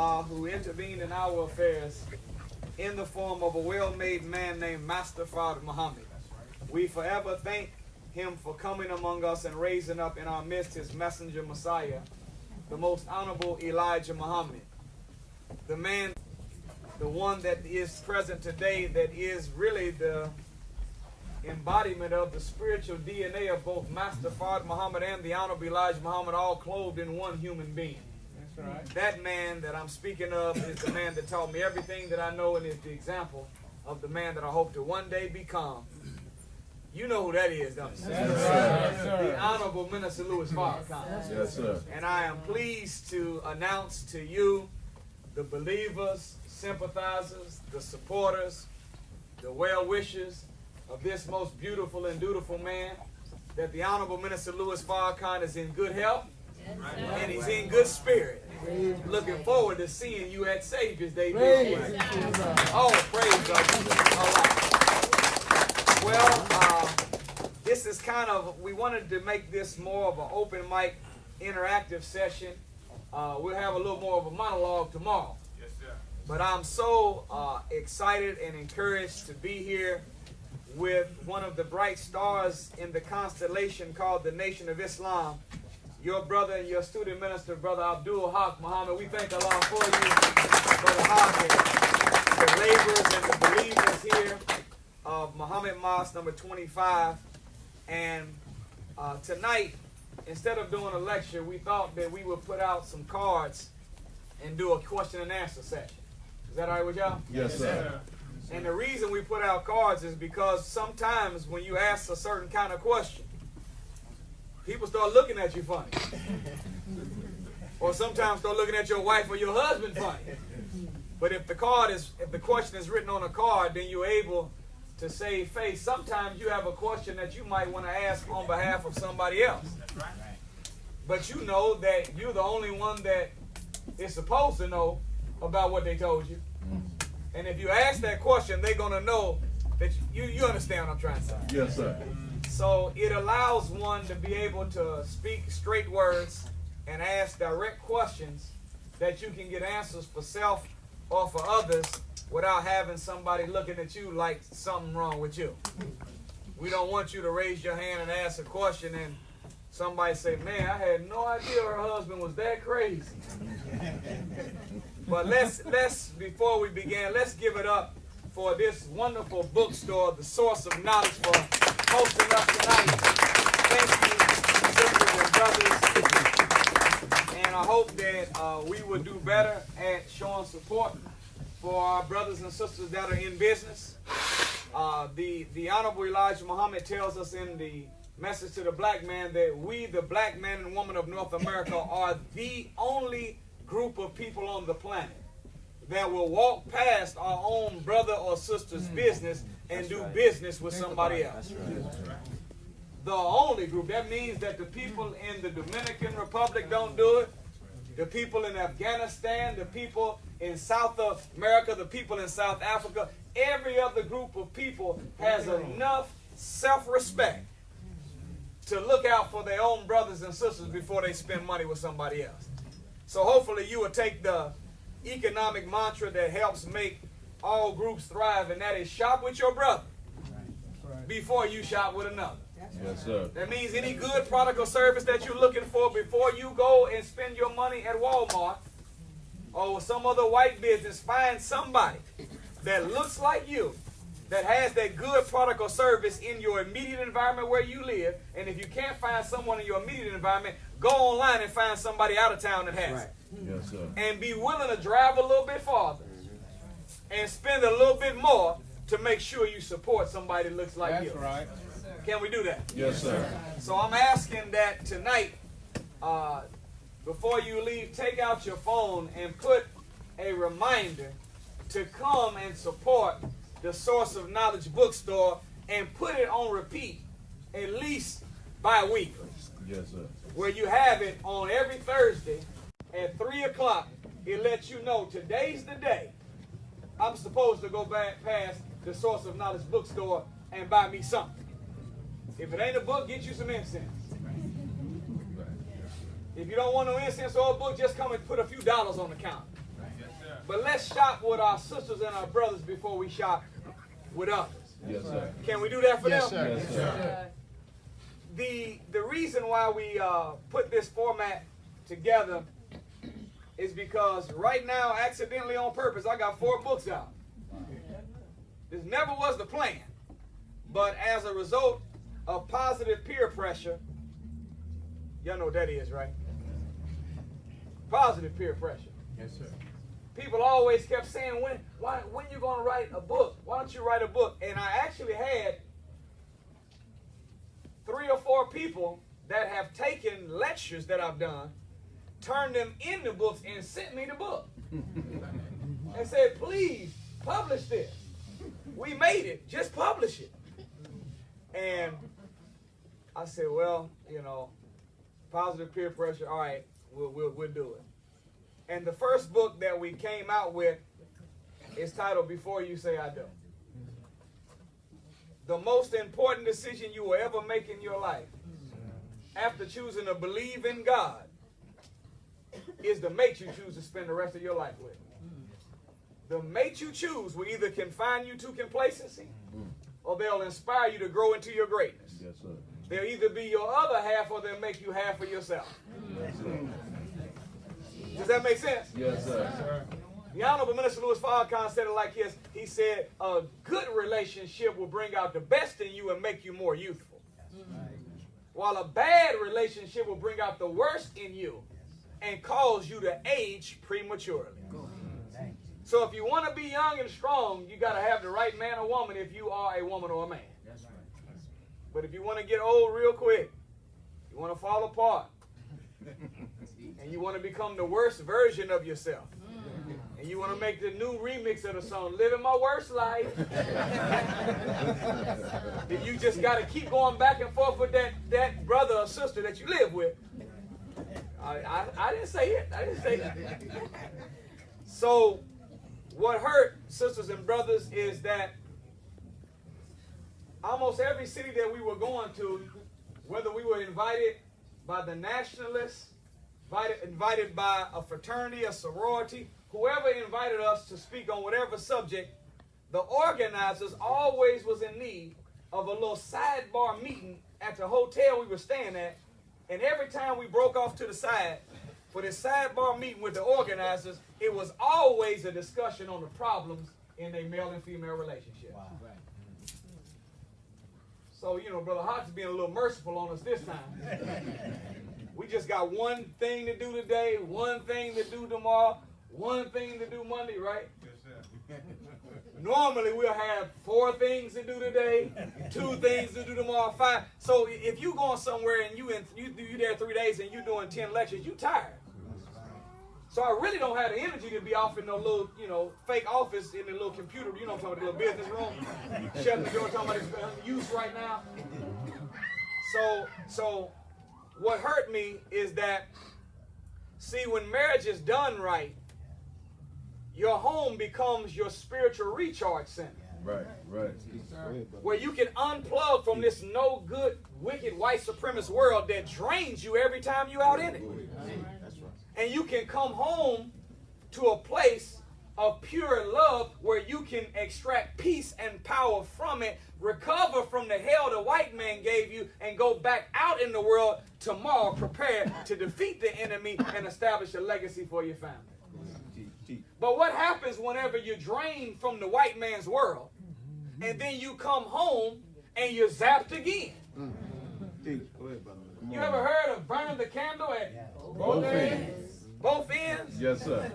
Allah, who intervened in our affairs in the form of a well-made man named Master Fard Muhammad. We forever thank him for coming among us and raising up in our midst his messenger Messiah, the most honorable Elijah Muhammad, the man, the one that is present today, that is really the embodiment of the spiritual DNA of both Master Fard Muhammad and the honorable Elijah Muhammad, all clothed in one human being. That's right. That man that I'm speaking of is the man that taught me everything that I know, and is the example of the man that I hope to one day become. You know who that is, don't you? Yes, sir. The Honorable Minister Louis Farrakhan. Yes, sir. And I am pleased to announce to you, the believers, sympathizers, the supporters, the well-wishers of this most beautiful and dutiful man, that the Honorable Minister Louis Farrakhan is in good health, and he's in good spirit. Looking forward to seeing you at Savior's Day this year. Oh, praise God. All right. Well, this is kind of, we wanted to make this more of an open mic interactive session. We'll have a little more of a monologue tomorrow. Yes, sir. But I'm so excited and encouraged to be here with one of the bright stars in the constellation called the Nation of Islam, your brother and your student minister, Brother Abdul Haq Muhammad. We thank Allah for you, Brother Haq, and the laborers and the believers here of Muhammad Mosque number 25. And tonight, instead of doing a lecture, we thought that we would put out some cards and do a question and answer session. Is that all right with y'all? Yes, sir. And the reason we put out cards is because sometimes when you ask a certain kind of question, people start looking at you funny. Or sometimes start looking at your wife or your husband funny. But if the question is written on a card, then you're able to save face. Sometimes you have a question that you might want to ask on behalf of somebody else. But you know that you're the only one that is supposed to know about what they told you. And if you ask that question, they're going to know that you understand what I'm trying to say. Yes, sir. So it allows one to be able to speak straight words and ask direct questions that you can get answers for self or for others without having somebody looking at you like something wrong with you. We don't want you to raise your hand and ask a question and somebody say, man, I had no idea her husband was that crazy. But let's before we begin, let's give it up for this wonderful bookstore, the Source of Knowledge, for hosting us tonight. Thank you, sisters and brothers. And I hope that we will do better at showing support for our brothers and sisters that are in business. The Honorable Elijah Muhammad tells us in the message to the black man that we, the black man and woman of North America, are the only group of people on the planet that will walk past our own brother or sister's business and do business with somebody else. The only group. That means that the people in the Dominican Republic don't do it. The people in Afghanistan, the people in South America, the people in South Africa, every other group of people has enough self-respect to look out for their own brothers and sisters before they spend money with somebody else. So hopefully you will take the economic mantra that helps make all groups thrive, and that is shop with your brother before you shop with another. Yes, sir. That means any good product or service that you're looking for, before you go and spend your money at Walmart or some other white business, find somebody that looks like you, that has that good product or service in your immediate environment where you live. And if you can't find someone in your immediate environment, go online and find somebody out of town that has it. Yes, sir. And be willing to drive a little bit farther and spend a little bit more to make sure you support somebody that looks like you. That's right. Can we do that? Yes, sir. So I'm asking that tonight, before you leave, take out your phone and put a reminder to come and support the Source of Knowledge bookstore, and put it on repeat at least bi-weekly. Yes, sir. Where you have it on every Thursday at 3 o'clock. It lets you know today's the day I'm supposed to go back past the Source of Knowledge bookstore and buy me something. If it ain't a book, get you some incense. If you don't want no incense or a book, just come and put a few dollars on the counter. But let's shop with our sisters and our brothers before we shop with others. Yes, sir. Can we do that for Yes, them? sir. Yes, sir. The reason why we put this format together is because right now, accidentally on purpose, I got 4 books out. This never was the plan. But as a result of positive peer pressure, y'all know what that is, right? Positive peer pressure. Yes, sir. People always kept saying, when you going to write a book? Why don't you write a book? And I actually had 3 or 4 people that have taken lectures that I've done, turned them into books, and sent me the book. And said, please, publish this. We made it. Just publish it. And I said, well, positive peer pressure, all right, we'll do it. And the first book that we came out with is titled Before You Say I Do. The most important decision you will ever make in your life, after choosing to believe in God, is the mate you choose to spend the rest of your life with. The mate you choose will either confine you to complacency, or they'll inspire you to grow into your greatness. Yes, sir. They'll either be your other half, or they'll make you half of yourself. Yes, sir. Does that make sense? Yes, sir. The Honorable Minister Louis Farrakhan said it like this. He said, a good relationship will bring out the best in you and make you more youthful. While a bad relationship will bring out the worst in you and cause you to age prematurely. So if you want to be young and strong, you got to have the right man or woman if you are a woman or a man. But if you want to get old real quick, you want to fall apart, and you want to become the worst version of yourself, and you want to make the new remix of the song, Living My Worst Life, then you just got to keep going back and forth with that brother or sister that you live with. I didn't say it. I didn't say that. So what hurt, sisters and brothers, is that almost every city that we were going to, whether we were invited by the nationalists, invited by a fraternity, a sorority, whoever invited us to speak on whatever subject, the organizers always was in need of a little sidebar meeting at the hotel we were staying at. And every time we broke off to the side for this sidebar meeting with the organizers, it was always a discussion on the problems in a male and female relationship. Wow. So, Brother Hawks is being a little merciful on us this time. We just got one thing to do today, one thing to do tomorrow, one thing to do Monday, right? Yes, sir. Normally we'll have 4 things to do today, 2 things to do tomorrow, 5. So if you going somewhere and you there 3 days and you doing 10 lectures, you tired. So I really don't have the energy to be off in no little, fake office in the little computer, I'm talking about the little business room, shutting the door, talking about it's unused right now. So what hurt me is that, see, when marriage is done right, your home becomes your spiritual recharge center. Right. Where you can unplug from this no good, wicked, white supremacist world that drains you every time you're out in it. And you can come home to a place of pure love where you can extract peace and power from it, recover from the hell the white man gave you, and go back out in the world tomorrow prepared to defeat the enemy and establish a legacy for your family. But what happens whenever you're drained from the white man's world, and then you come home and you're zapped again? You ever heard of burning the candle at both ends? Both ends? Yes, sir.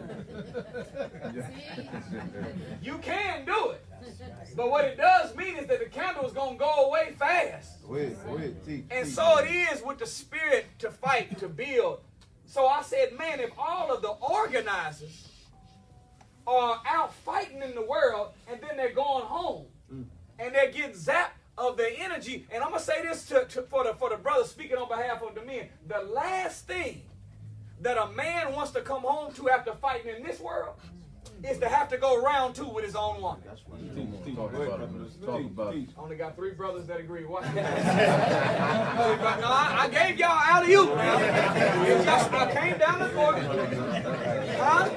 You can do it. But what it does mean is that the candle is going to go away fast. And so it is with the spirit to fight, to build. So I said, man, if all of the organizers are out fighting in the world and then they're going home and they're getting zapped of their energy, and I'm going to say this for the brothers speaking on behalf of the men, the last thing that a man wants to come home to after fighting in this world is to have to go round 2 with his own woman. That's right. Talk about it. Only got 3 brothers that agree. What? No, I gave y'all alley-oop, man. I came down the court. Huh?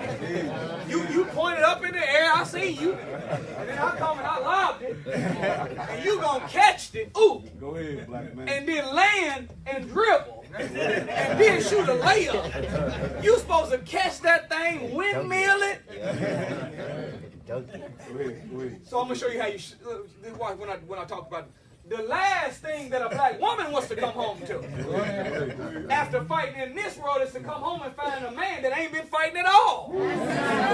You pointed up in the air. I see you. And then I come and I lobbed it. And you gonna catch it. Ooh. Go ahead, black man. And then land and dribble. And then shoot a layup. You supposed to catch that thing, windmill it. Go ahead. So I'm gonna show you how you watch when I talk about it. The last thing that a black woman wants to come home to after fighting in this world is to come home and find a man that ain't been fighting at all. That's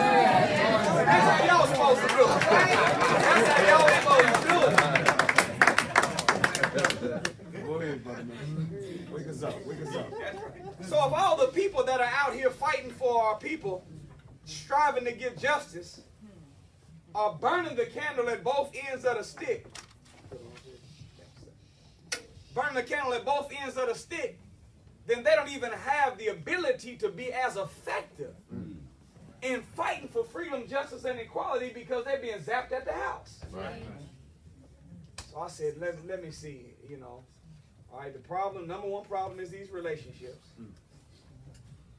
how y'all supposed to do it. That's how y'all supposed to do it. Go ahead, brother man. Wake us up. So if all the people that are out here fighting for our people, striving to get justice, are burning the candle at both ends of the stick, then they don't even have the ability to be as effective in fighting for freedom, justice, and equality because they're being zapped at the house. Right. So I said, let me see, All right, number one problem is these relationships.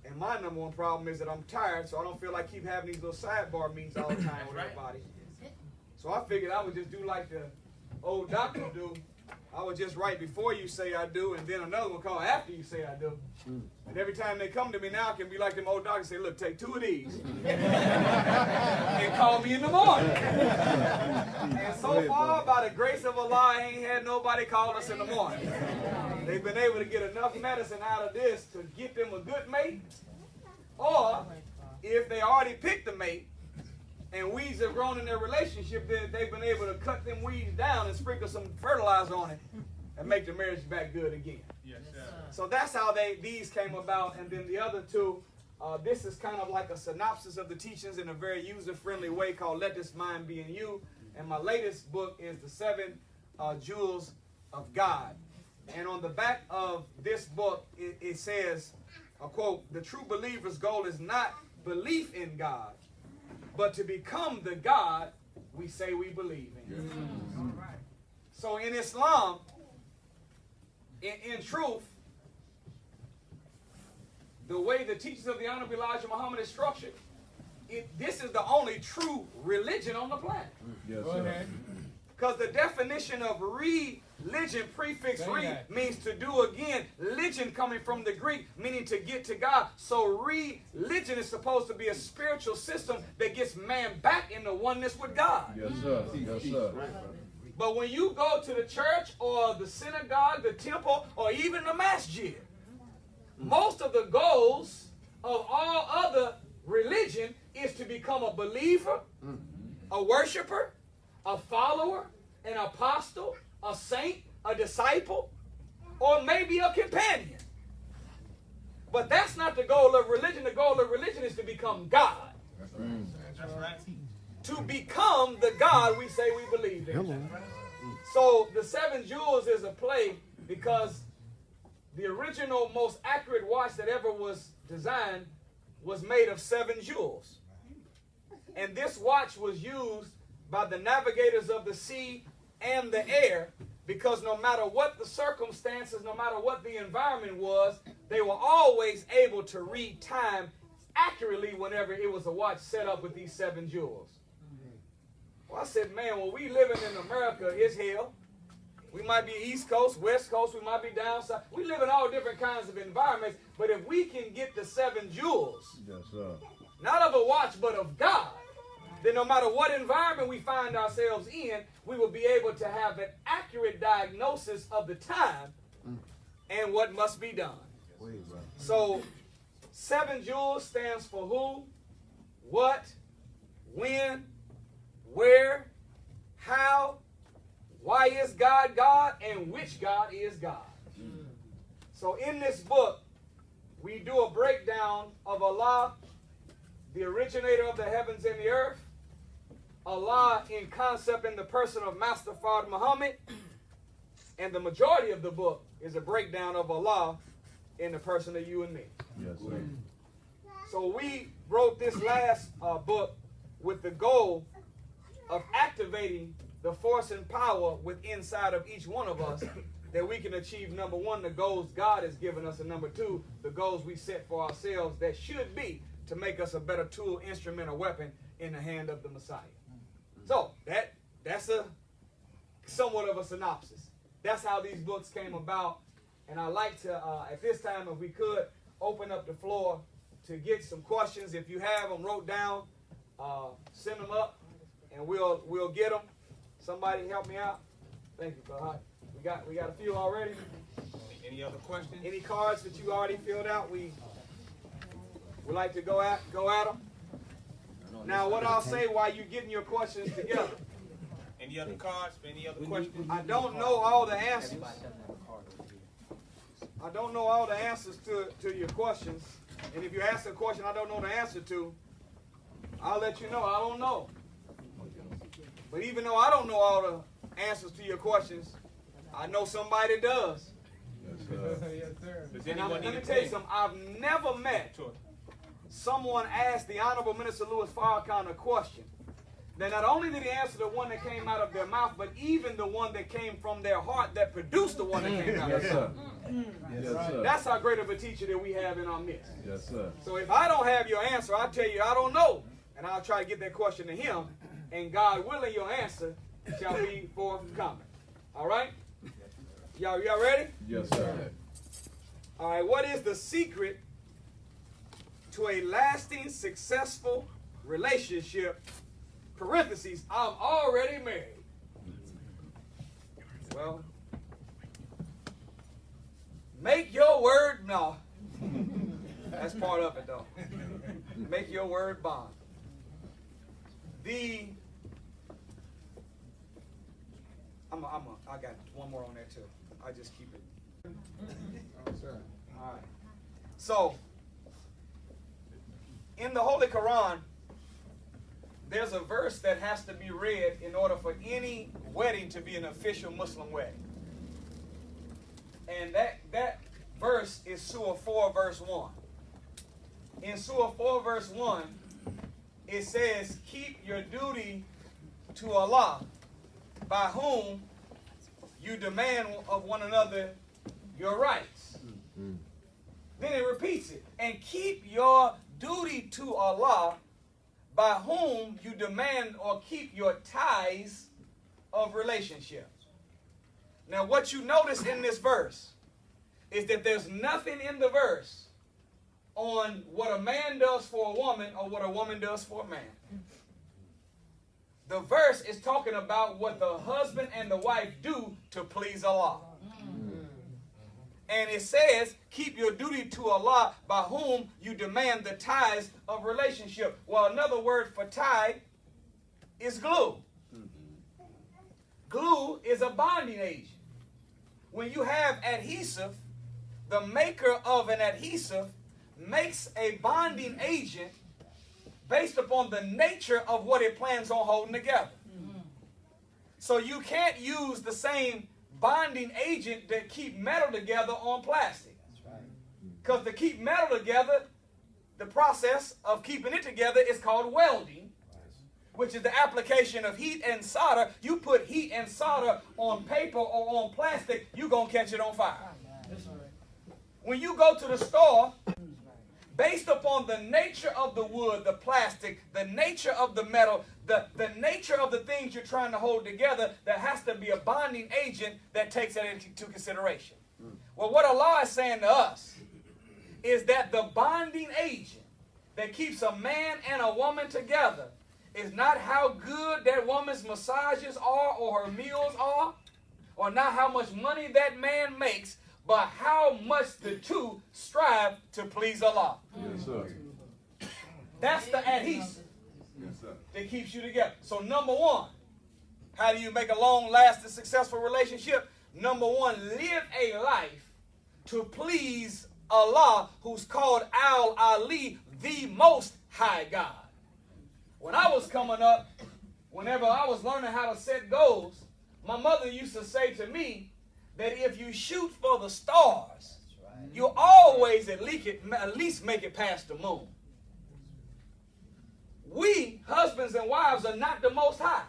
And my number one problem is that I'm tired, so I don't feel like keep having these little sidebar meetings all the time with everybody. So I figured I would just do like the old doctor do. I would just write before you say I do, and then another one call after you say I do. And every time they come to me now, I can be like them old doctors say, look, take 2 of these and call me in the morning. And so far, by the grace of Allah, I ain't had nobody call us in the morning. They've been able to get enough medicine out of this to get them a good mate, or if they already picked a mate, and weeds have grown in their relationship, then they've been able to cut them weeds down and sprinkle some fertilizer on it and make the marriage back good again. Yes, sir. So that's how these came about. And then the other two, this is kind of like a synopsis of the teachings in a very user-friendly way called Let This Mind Be in You. And my latest book is The 7 Jewels of God. And on the back of this book, it says, a quote, "The true believer's goal is not belief in God, but to become the God we say we believe in." So in Islam, in truth, the way the teachings of the Honorable Elijah Muhammad is structured, this is the only true religion on the planet. Yes, sir. Because the definition of religion, prefix re, means to do again. Religion coming from the Greek, meaning to get to God. So religion is supposed to be a spiritual system that gets man back into oneness with God. Yes, sir. Yes, sir. But when you go to the church or the synagogue, the temple, or even the masjid, most of the goals of all other religion is to become a believer, a worshiper, a follower, an apostle, a saint, a disciple, or maybe a companion. But that's not the goal of religion. The goal of religion is to become God. That's right. To become the God we say we believe in. So the 7 Jewels is a play because the original, most accurate watch that ever was designed was made of 7 jewels. And this watch was used by the navigators of the sea and the air because no matter what the circumstances, no matter what the environment was, they were always able to read time accurately whenever it was a watch set up with these 7 jewels. Well, I said, man, when we living in America, it's hell. We might be East Coast, West Coast, we might be down south. We live in all different kinds of environments, but if we can get the 7 jewels, Yes, sir. not of a watch, but of God, then no matter what environment we find ourselves in, we will be able to have an accurate diagnosis of the time and what must be done. So 7 jewels stands for who, what, when, where, how, why is God God, and which God is God. So in this book, we do a breakdown of Allah, the originator of the heavens and the earth, Allah in concept in the person of Master Fard Muhammad, and the majority of the book is a breakdown of Allah in the person of you and me. Yes, sir. So we wrote this last book with the goal of activating the force and power within inside of each one of us that we can achieve, number one, the goals God has given us, and number two, the goals we set for ourselves that should be to make us a better tool, instrument, or weapon in the hand of the Messiah. So that's a somewhat of a synopsis. That's how these books came about. And I'd like to, at this time, if we could, open up the floor to get some questions. If you have them wrote down, send them up, and we'll get them. Somebody help me out. Thank you, brother. We got a few already. Any other questions? Any cards that you already filled out? We would like to go at them. Now, what I'll say while you're getting your questions together. Any other cards? Any other questions? I don't know all the answers. I don't know all the answers to your questions. And if you ask a question I don't know the answer to, I'll let you know. I don't know. But even though I don't know all the answers to your questions, I know somebody does. Yes, sir. Yes, sir. Does And anyone let me need a tell you pen? something. I've never met Sure. someone asked the Honorable Minister Louis Farrakhan a question. Then not only did he answer the one that came out of their mouth, but even the one that came from their heart that produced the one that came out of Yes, their sir. mouth. Yes, sir. That's how great of a teacher that we have in our midst. Yes, sir. So if I don't have your answer, I'll tell you I don't know. And I'll try to get that question to him. And God willing, your answer shall be forthcoming. All right? Y'all ready? Yes, sir. All right, what is the secret to a lasting, successful relationship? Parentheses, I'm already married. Well, make your word, no. That's part of it, though. Make your word bond. I got one more on there, too. I just keep it. All right. So, in the Holy Quran, there's a verse that has to be read in order for any wedding to be an official Muslim wedding. And that verse is Surah 4, verse 1. In Surah 4, verse 1, it says, keep your duty to Allah, by whom you demand of one another your rights. Then it repeats it. And keep your duty to Allah, by whom you demand or keep your ties of relationship. Now, what you notice in this verse is that there's nothing in the verse on what a man does for a woman or what a woman does for a man. The verse is talking about what the husband and the wife do to please Allah. And it says, keep your duty to Allah, by whom you demand the ties of relationship. Well, another word for tie is glue. Glue is a bonding agent. When you have adhesive, the maker of an adhesive makes a bonding agent based upon the nature of what it plans on holding together. So you can't use the same bonding agent that keep metal together on plastic. Because to keep metal together, the process of keeping it together is called welding, which is the application of heat and solder. You put heat and solder on paper or on plastic, you're going to catch it on fire. When you go to the store, based upon the nature of the wood, the plastic, the nature of the metal, the nature of the things you're trying to hold together, there has to be a bonding agent that takes that into consideration. Well, what Allah is saying to us is that the bonding agent that keeps a man and a woman together is not how good that woman's massages are or her meals are, or not how much money that man makes, but how much the two strive to please Allah. Yes, sir. That's the adhesive Yes, sir. that keeps you together. So number one, how do you make a long-lasting, successful relationship? Number one, live a life to please Allah, who's called Al-Ali, the Most High God. When I was coming up, whenever I was learning how to set goals, my mother used to say to me that if you shoot for the stars, you always at least make it past the moon. We, husbands and wives, are not the Most High.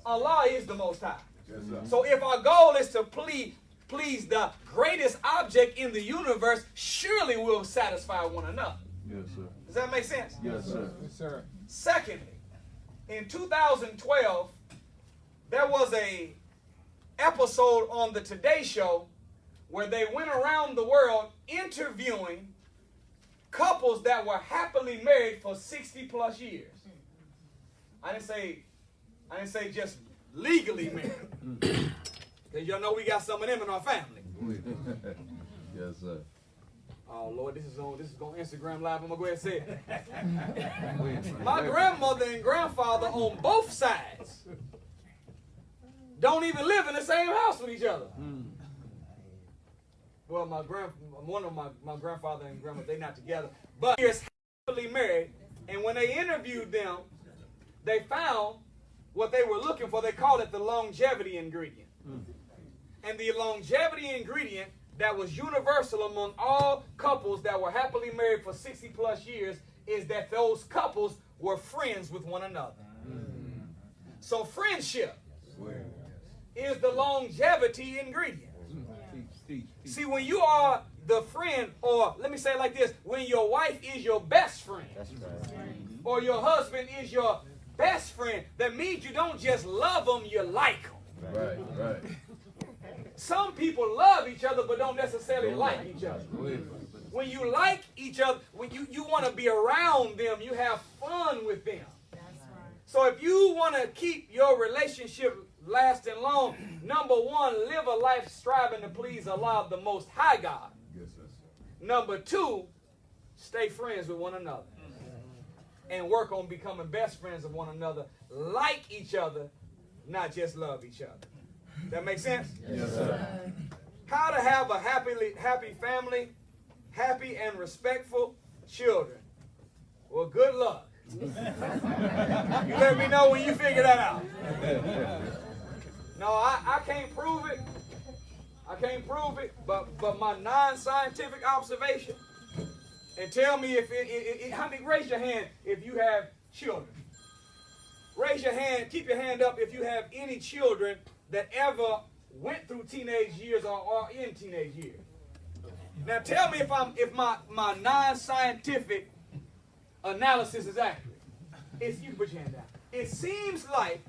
Allah is the Most High. Yes, sir. So if our goal is to please the greatest object in the universe, surely we'll satisfy one another. Yes, sir. Does Does that make sense? Yes, sir. Yes, sir. Secondly, in 2012, there was a episode on the Today Show where they went around the world interviewing couples that were happily married for 60 plus years. I didn't say just legally married. Because y'all know we got some of them in our family. Yes, sir. Oh Lord, this is on Instagram Live. I'm gonna go ahead and say it. My grandmother and grandfather on both sides don't even live in the same house with each other. Well, one of my grandfather and grandmother, they're not together, but they're happily married. And when they interviewed them, they found what they were looking for. They called it the longevity ingredient. And the longevity ingredient that was universal among all couples that were happily married for 60 plus years is that those couples were friends with one another. So friendship is the longevity ingredient. See, when you are the friend, or let me say it like this, when your wife is your best friend, or your husband is your best friend, that means you don't just love them, you like them. Right, right. Some people love each other but don't necessarily like each other. When you like each other, when you want to be around them, you have fun with them. So if you want to keep your relationship lasting long, number one, live a life striving to please Allah, the Most High God. Yes, sir. Number two, stay friends with one another. And work on becoming best friends of one another. Like each other, not just love each other. That make sense? Yes, sir. How to have a happy family, happy and respectful children. Well, good luck. You let me know when you figure that out. No, I can't prove it. I can't prove it, but my non-scientific observation, and tell me if raise your hand if you have children. Raise your hand, keep your hand up if you have any children that ever went through teenage years or are in teenage years. Now tell me if my non-scientific analysis is accurate. You can put your hand down. It seems like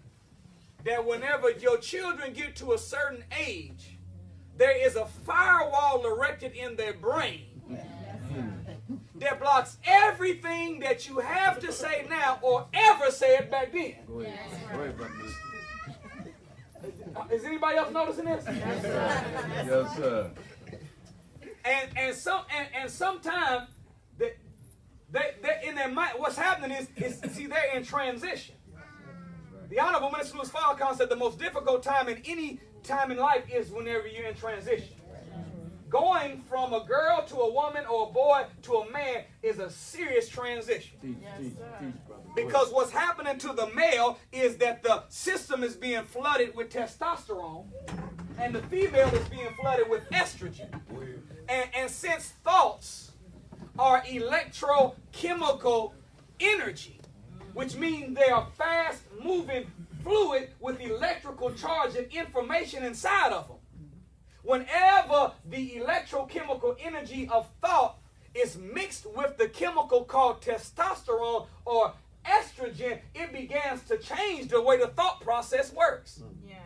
that whenever your children get to a certain age, there is a firewall erected in their brain that blocks everything that you have to say now or ever said back then. Go ahead. Go ahead, brother. Is anybody else noticing this? Yes, sir. And sometimes they in their mind, what's happening is see, they're in transition. The Honorable Minister Louis Farrakhan said the most difficult time in any time in life is whenever you're in transition. Going from a girl to a woman or a boy to a man is a serious transition. Teach, brother. Because what's happening to the male is that the system is being flooded with testosterone and the female is being flooded with estrogen. And since thoughts are electrochemical energy, which means they are fast-moving fluid with electrical charge and information inside of them. Whenever the electrochemical energy of thought is mixed with the chemical called testosterone or estrogen, it begins to change the way the thought process works. Yes.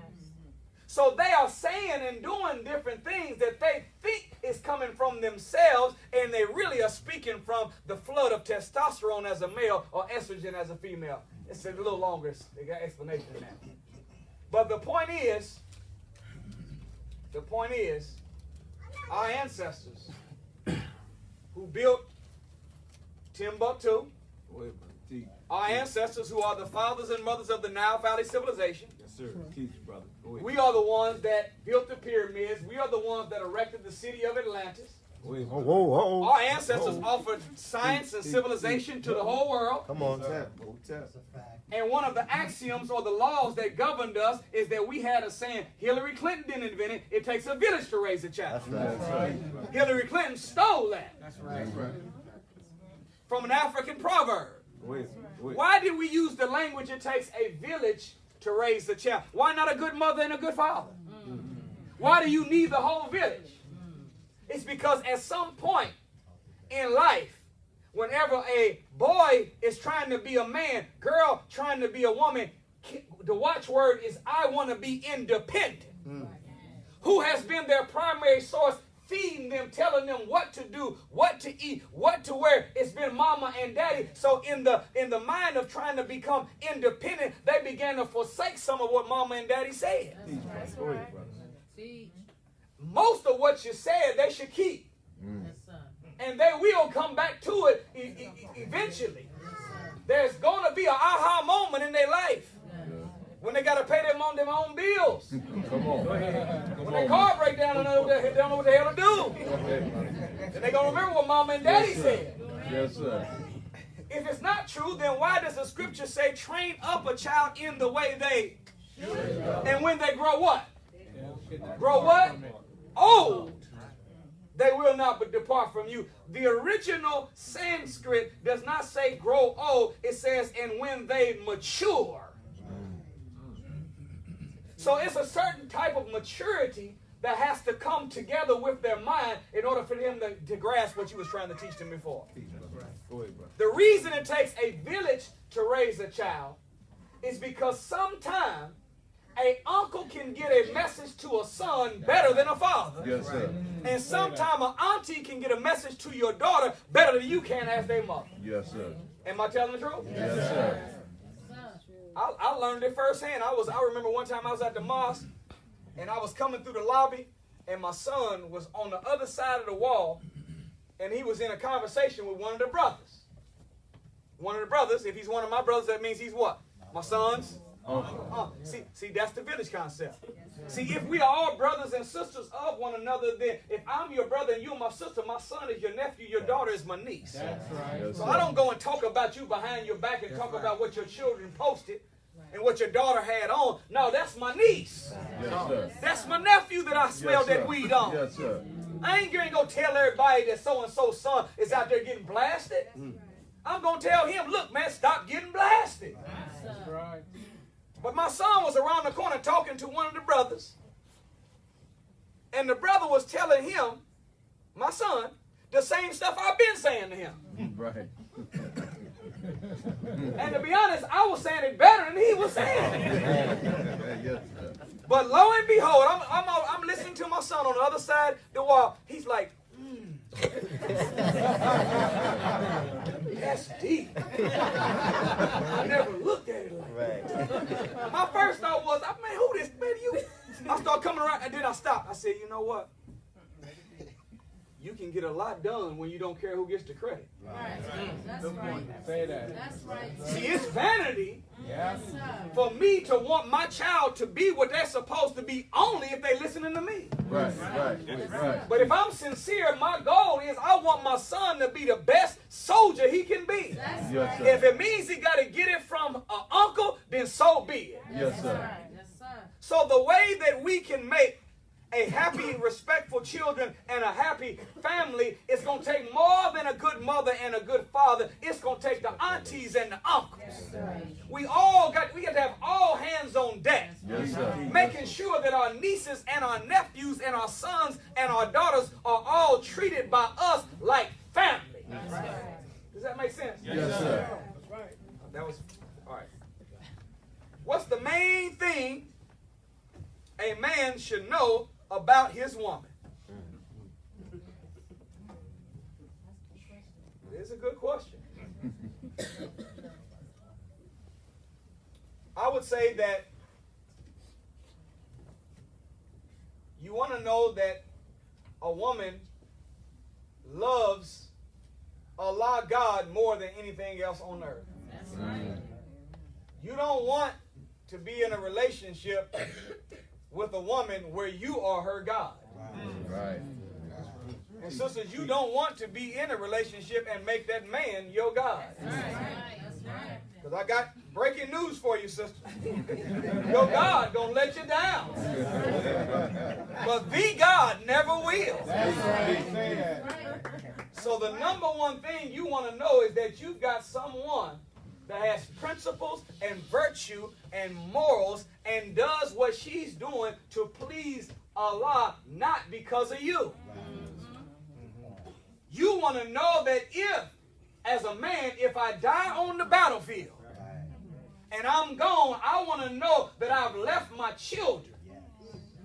So they are saying and doing different things that they think is coming from themselves, and they really are speaking from the flood of testosterone as a male or estrogen as a female. It's a little longer explanation than that. But the point is, our ancestors who built Timbuktu, our ancestors who are the fathers and mothers of the Nile Valley civilization, Yes, sir. Teach, brother. Go ahead. we are the ones that built the pyramids. We are the ones that erected the city of Atlantis. Our ancestors offered science and civilization to the whole world. Come on, tap. And one of the axioms or the laws that governed us is that we had a saying, Hillary Clinton didn't invent it. It takes a village to raise a child. That's right. Hillary Clinton stole that That's right. from an African proverb. Wait. Why did we use the language, it takes a village to raise a child? Why not a good mother and a good father? Why do you need the whole village? It's because at some point in life, whenever a boy is trying to be a man, girl trying to be a woman, the watchword is, I want to be independent. Who has been their primary source, feeding them, telling them what to do, what to eat, what to wear? It's been mama and daddy. So in the mind of trying to become independent, they began to forsake some of what mama and daddy said. That's right. Most of what you said, they should keep. And they will come back to it eventually. There's going to be an aha moment in their life. When they got to pay them own bills. Come on. When their car break down, they don't know what the hell to do. Then they're going to remember what mama and daddy said. Yes, sir. If it's not true, then why does the scripture say, train up a child in the way they... And when they grow what? Grow what? Old. They will not but depart from you. The original Sanskrit does not say grow old. It says, and when they mature. So it's a certain type of maturity that has to come together with their mind in order for them to grasp what you was trying to teach them before. The reason it takes a village to raise a child is because sometimes an uncle can get a message to a son better than a father. Yes, sir. And sometimes an auntie can get a message to your daughter better than you can as their mother. Yes, sir. Am I telling the truth? Yes, sir. I learned it firsthand. I remember one time I was at the mosque, and I was coming through the lobby, and my son was on the other side of the wall, and he was in a conversation with one of the brothers. One of the brothers, if he's one of my brothers, that means he's what? My son's? See, that's the village concept. See, if we are all brothers and sisters of one another, then if I'm your brother and you're my sister, my son is your nephew, your daughter is my niece. That's right. So I don't go and talk about you behind your back and talk about what your children posted and what your daughter had on. No, that's my niece. Yes, sir. That's my nephew that I smelled that weed on. Yes, sir. I ain't going to go tell everybody that so-and-so's son is out there getting blasted. I'm going to tell him, look, man, stop getting blasted. That's right. But my son was around the corner talking to one of the brothers. And the brother was telling him, my son, the same stuff I've been saying to him. Right. And to be honest, I was saying it better than he was saying it. Yes, sir. But lo and behold, I'm listening to my son on the other side of the wall. He's like, that's deep. I never looked at it like that. My first thought was, man, who this, man, you? I started coming around, and then I stopped. I said, you know what? You can get a lot done when you don't care who gets the credit. Right. That's right. Say that. That's right. See, it's vanity Yes. for me to want my child to be what they're supposed to be only if they're listening to me. Right, right. But if I'm sincere, my goal is I want my son to be the best soldier he can be. That's Yes, right. sir. If it means he got to get it from an uncle, then so be it. Yes, sir. Right. Yes, sir. So the way that we can make a happy, respectful children and a happy family is going to take more than a good mother and a good father. It's going to take the aunties and the uncles. We got to have all hands on deck. Yes, sir. Making sure that our nieces and our nephews and our sons and our daughters are all treated by us like family. Does that make sense? Yes, sir. That was all right. What's the main thing a man should know about his woman? It's a good question. I would say that you want to know that a woman loves Allah, God, more than anything else on earth. You don't want to be in a relationship with a woman where you are her God. Right. And sisters, you don't want to be in a relationship and make that man your God. Because I got breaking news for you, sister. Your God gonna let you down. But the God never will. Say that. So the number one thing you want to know is that you've got someone that has principles and virtue and morals and does what she's doing to please Allah, not because of you. You want to know that if as a man, if I die on the battlefield and I'm gone, I want to know that I've left my children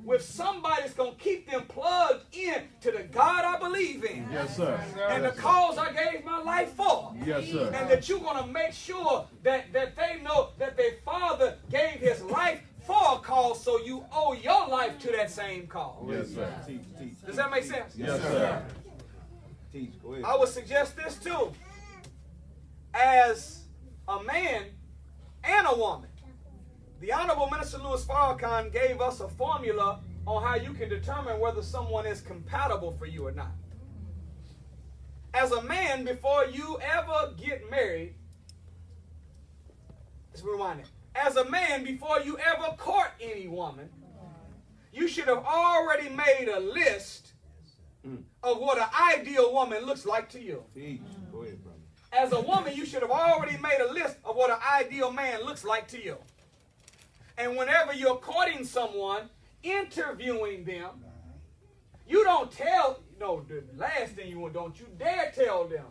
with somebody that's going to keep them plugged in to the God I believe in. Yes, sir. And the cause I gave my life for. Yes, sir. And that you're going to make sure that they know that their father gave his life for a cause, so you owe your life to that same cause. Yes, sir. Does that make sense? Yes, sir. I would suggest this too. As a man and a woman, the Honorable Minister Louis Farrakhan gave us a formula on how you can determine whether someone is compatible for you or not. As a man, before you ever get married, let's rewind it. As a man, before you ever court any woman, you should have already made a list of what an ideal woman looks like to you. Go ahead, brother. As a woman, you should have already made a list of what an ideal man looks like to you. And whenever you're courting someone, interviewing them, you don't tell, the last thing you want, don't you dare tell them.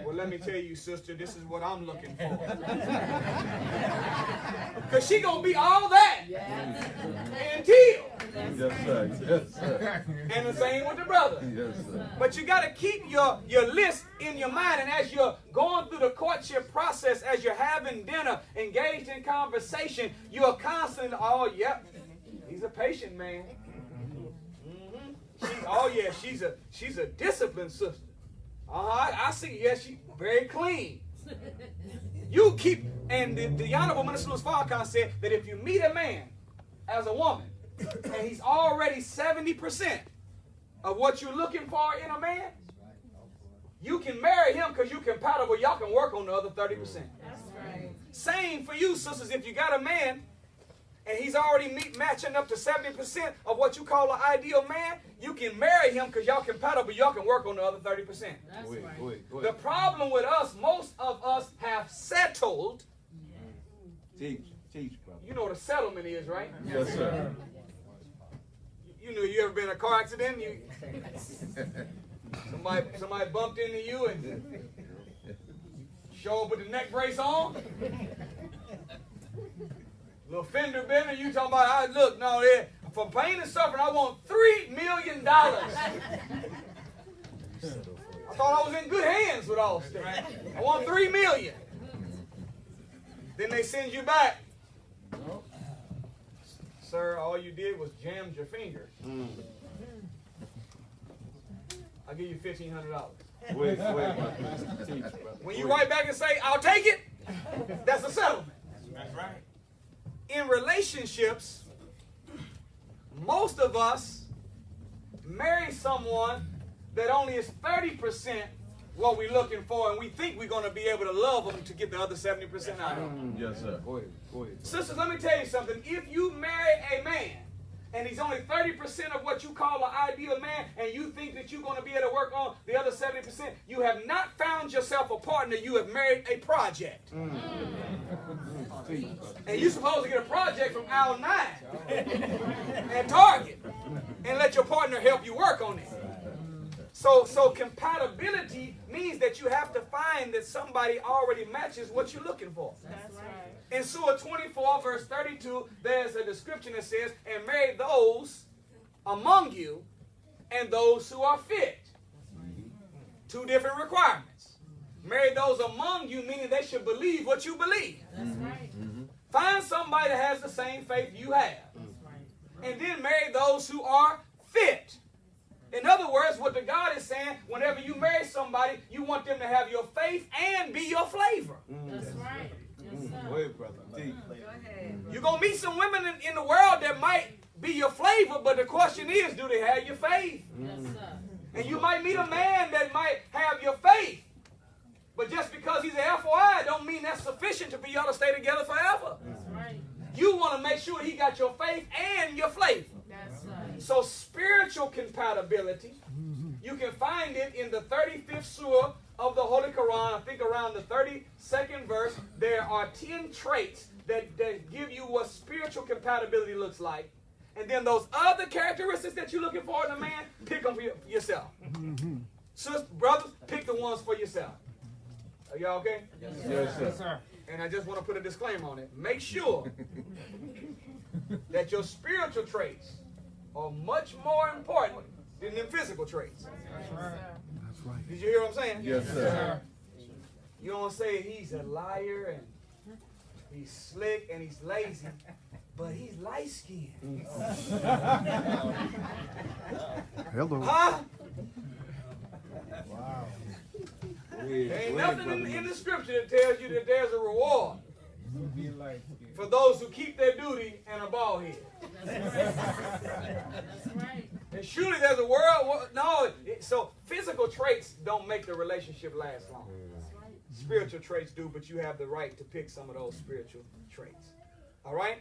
Well, let me tell you, sister, this is what I'm looking for. Because she going to be all that until. Yes, sir. Yes, sir. And the same with the brother. Yes, sir. But you got to keep your list in your mind. And as you're going through the courtship process, as you're having dinner, engaged in conversation, you're constantly, oh, yep, he's a patient man. She's a disciplined sister. I see. Yes, she's very clean. You keep, and the Honorable Minister Louis Farrakhan said that if you meet a man as a woman, and he's already 70% of what you're looking for in a man, you can marry him because you're compatible. Y'all can work on the other 30%. That's right. Same for you, sisters. If you got a man and he's already matching up to 70% of what you call an ideal man, you can marry him because y'all compatible. Y'all can work on the other 30%. That's right. The problem with us, most of us have settled. Teach, brother. You know what a settlement is, right? Yes, sir. You ever been in a car accident? Somebody bumped into you and show up with the neck brace on. Little fender bender, you talking about, for pain and suffering, I want $3 million. I thought I was in good hands with Allstate. I want $3 million. Then they send you back. Sir, all you did was jammed your finger. I'll give you $1,500. Wait. When you write back and say, I'll take it, that's a settlement. That's right. In relationships, most of us marry someone that only is 30% what we're looking for, and we think we're going to be able to love them to get the other 70% out of them. Yes, sir. Go ahead. Sisters, let me tell you something. If you marry a man and he's only 30% of what you call an ideal man, and you think that you're going to be able to work on the other 70%, you have not found yourself a partner. You have married a project. And you're supposed to get a project from aisle 9 and Target and let your partner help you work on it. So compatibility means that you have to find that somebody already matches what you're looking for. That's right. In Surah 24, verse 32, there's a description that says, and marry those among you and those who are fit. Two different requirements. Marry those among you, meaning they should believe what you believe. That's right. Find somebody that has the same faith you have. That's right. And then marry those who are fit. In other words, what the God is saying, whenever you marry somebody, you want them to have your faith and be your flavor. That's right. Yes, sir. Go ahead, brother. Go ahead. You're going to meet some women in the world that might be your flavor, but the question is, do they have your faith? Yes, sir. And you might meet a man that might have your faith, but just because he's an FYI don't mean that's sufficient to be y'all to stay together forever. That's right. You want to make sure he got your faith and your flavor. That's right. So spiritual compatibility, you can find it in the 35th surah of the Holy Quran. I think around the 32nd verse, there are 10 traits that give you what spiritual compatibility looks like. And then those other characteristics that you're looking for in a man, pick them for yourself. Sisters, brothers, pick the ones for yourself. Are y'all okay? Yes, sir. And I just want to put a disclaimer on it. Make sure that your spiritual traits are much more important than the physical traits. That's right. Did you hear what I'm saying? Yes, sir. You don't say he's a liar and he's slick and he's lazy, but he's light-skinned. Hello. Huh? Wow. There ain't nothing in the scripture that tells you that there's a reward Be like for those who keep their duty and a bald head. That's right. And surely there's a world. No, so physical traits don't make the relationship last long. Spiritual traits do, but you have the right to pick some of those spiritual traits. All right?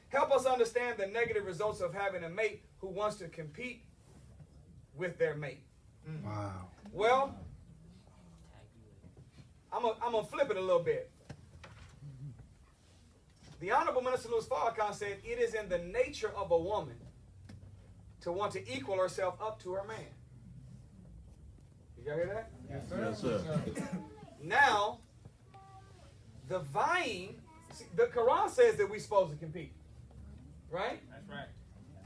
Help us understand the negative results of having a mate who wants to compete with their mate. Wow. Well, I'm going to flip it a little bit. The Honorable Minister Louis Farrakhan said, it is in the nature of a woman to want to equal herself up to her man. Did y'all hear that? Yes, sir. Now, the vying, see, the Quran says that we're supposed to compete. Right? That's right.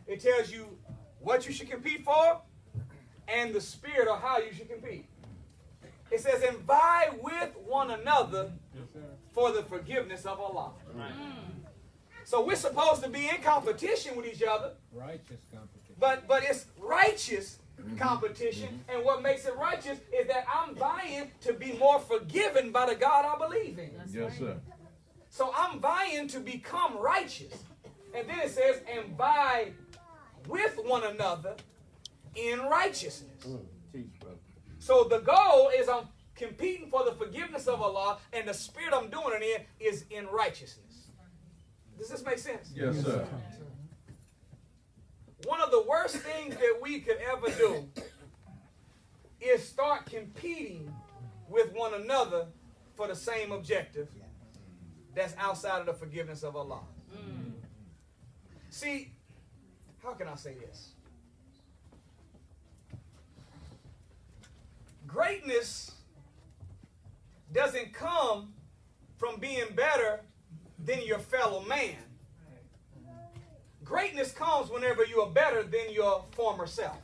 It tells you what you should compete for and the spirit of how you should compete. It says, and vie with one another for the forgiveness of Allah. Right. So we're supposed to be in competition with each other, Righteous competition. but it's righteous competition. And what makes it righteous is that I'm vying to be more forgiven by the God I believe in. Yes, sir. So I'm vying to become righteous. And then it says, and vie with one another in righteousness. Teach, brother. So the goal is I'm competing for the forgiveness of Allah, and the spirit I'm doing it in is in righteousness. Does this make sense? Yes, sir. One of the worst things that we could ever do is start competing with one another for the same objective that's outside of the forgiveness of Allah. See, how can I say this? Greatness doesn't come from being better than your fellow man. Greatness comes whenever you are better than your former self.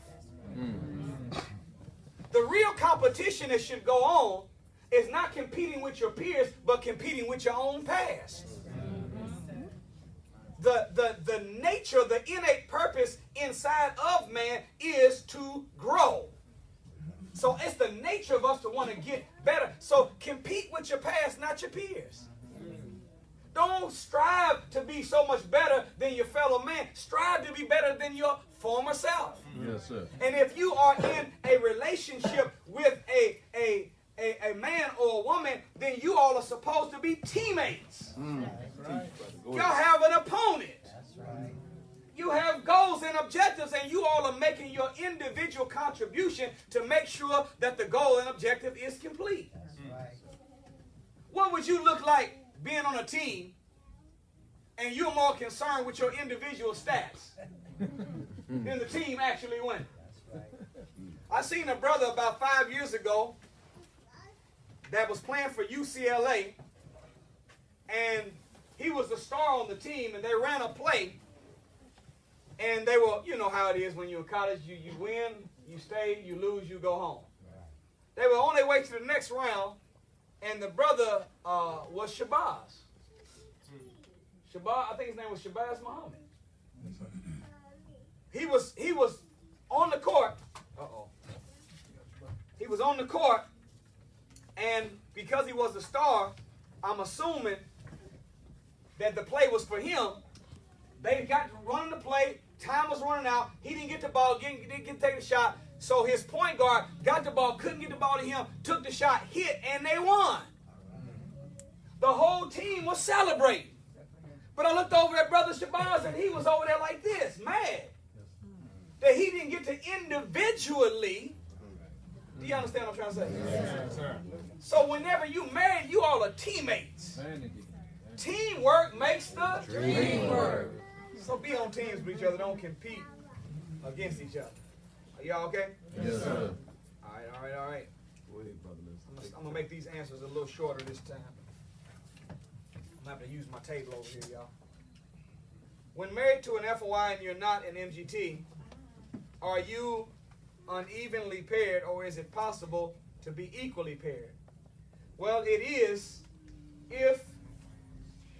The real competition that should go on is not competing with your peers, but competing with your own past. The nature, the innate purpose inside of man is to grow. So it's the nature of us to want to get better. So compete with your past, not your peers. Don't strive to be so much better than your fellow man. Strive to be better than your former self. Yes, sir. And if you are in a relationship with a man or a woman, then you all are supposed to be teammates. Y'all have an opponent. You have goals and objectives, and you all are making your individual contribution to make sure that the goal and objective is complete. What would you look like being on a team and you're more concerned with your individual stats than the team actually winning? I seen a brother about 5 years ago that was playing for UCLA, and he was the star on the team, and they ran a play, and they were, you know how it is when you're in college, you win, you stay, you lose, you go home. They were on their way to the next round, and the brother was Shabazz. Shabazz, I think his name was Shabazz Muhammad. He was on the court. He was on the court, and because he was the star, I'm assuming that the play was for him. They got running the play. Time was running out. He didn't get the ball. Didn't get to take the shot. So his point guard got the ball, couldn't get the ball to him, took the shot, hit, and they won. The whole team was celebrating. But I looked over at Brother Shabazz, and he was over there like this, mad that he didn't get to individually. Do you understand what I'm trying to say? Yes, sir. So whenever you married, you all are teammates. Teamwork makes the dream work. So be on teams with each other. Don't compete against each other. Are y'all okay? Yes, sir. All right. Go ahead, brother. I'm gonna make these answers a little shorter this time. I'm gonna have to use my table over here, y'all. When married to an FOI and you're not an MGT, are you unevenly paired, or is it possible to be equally paired? Well, it is if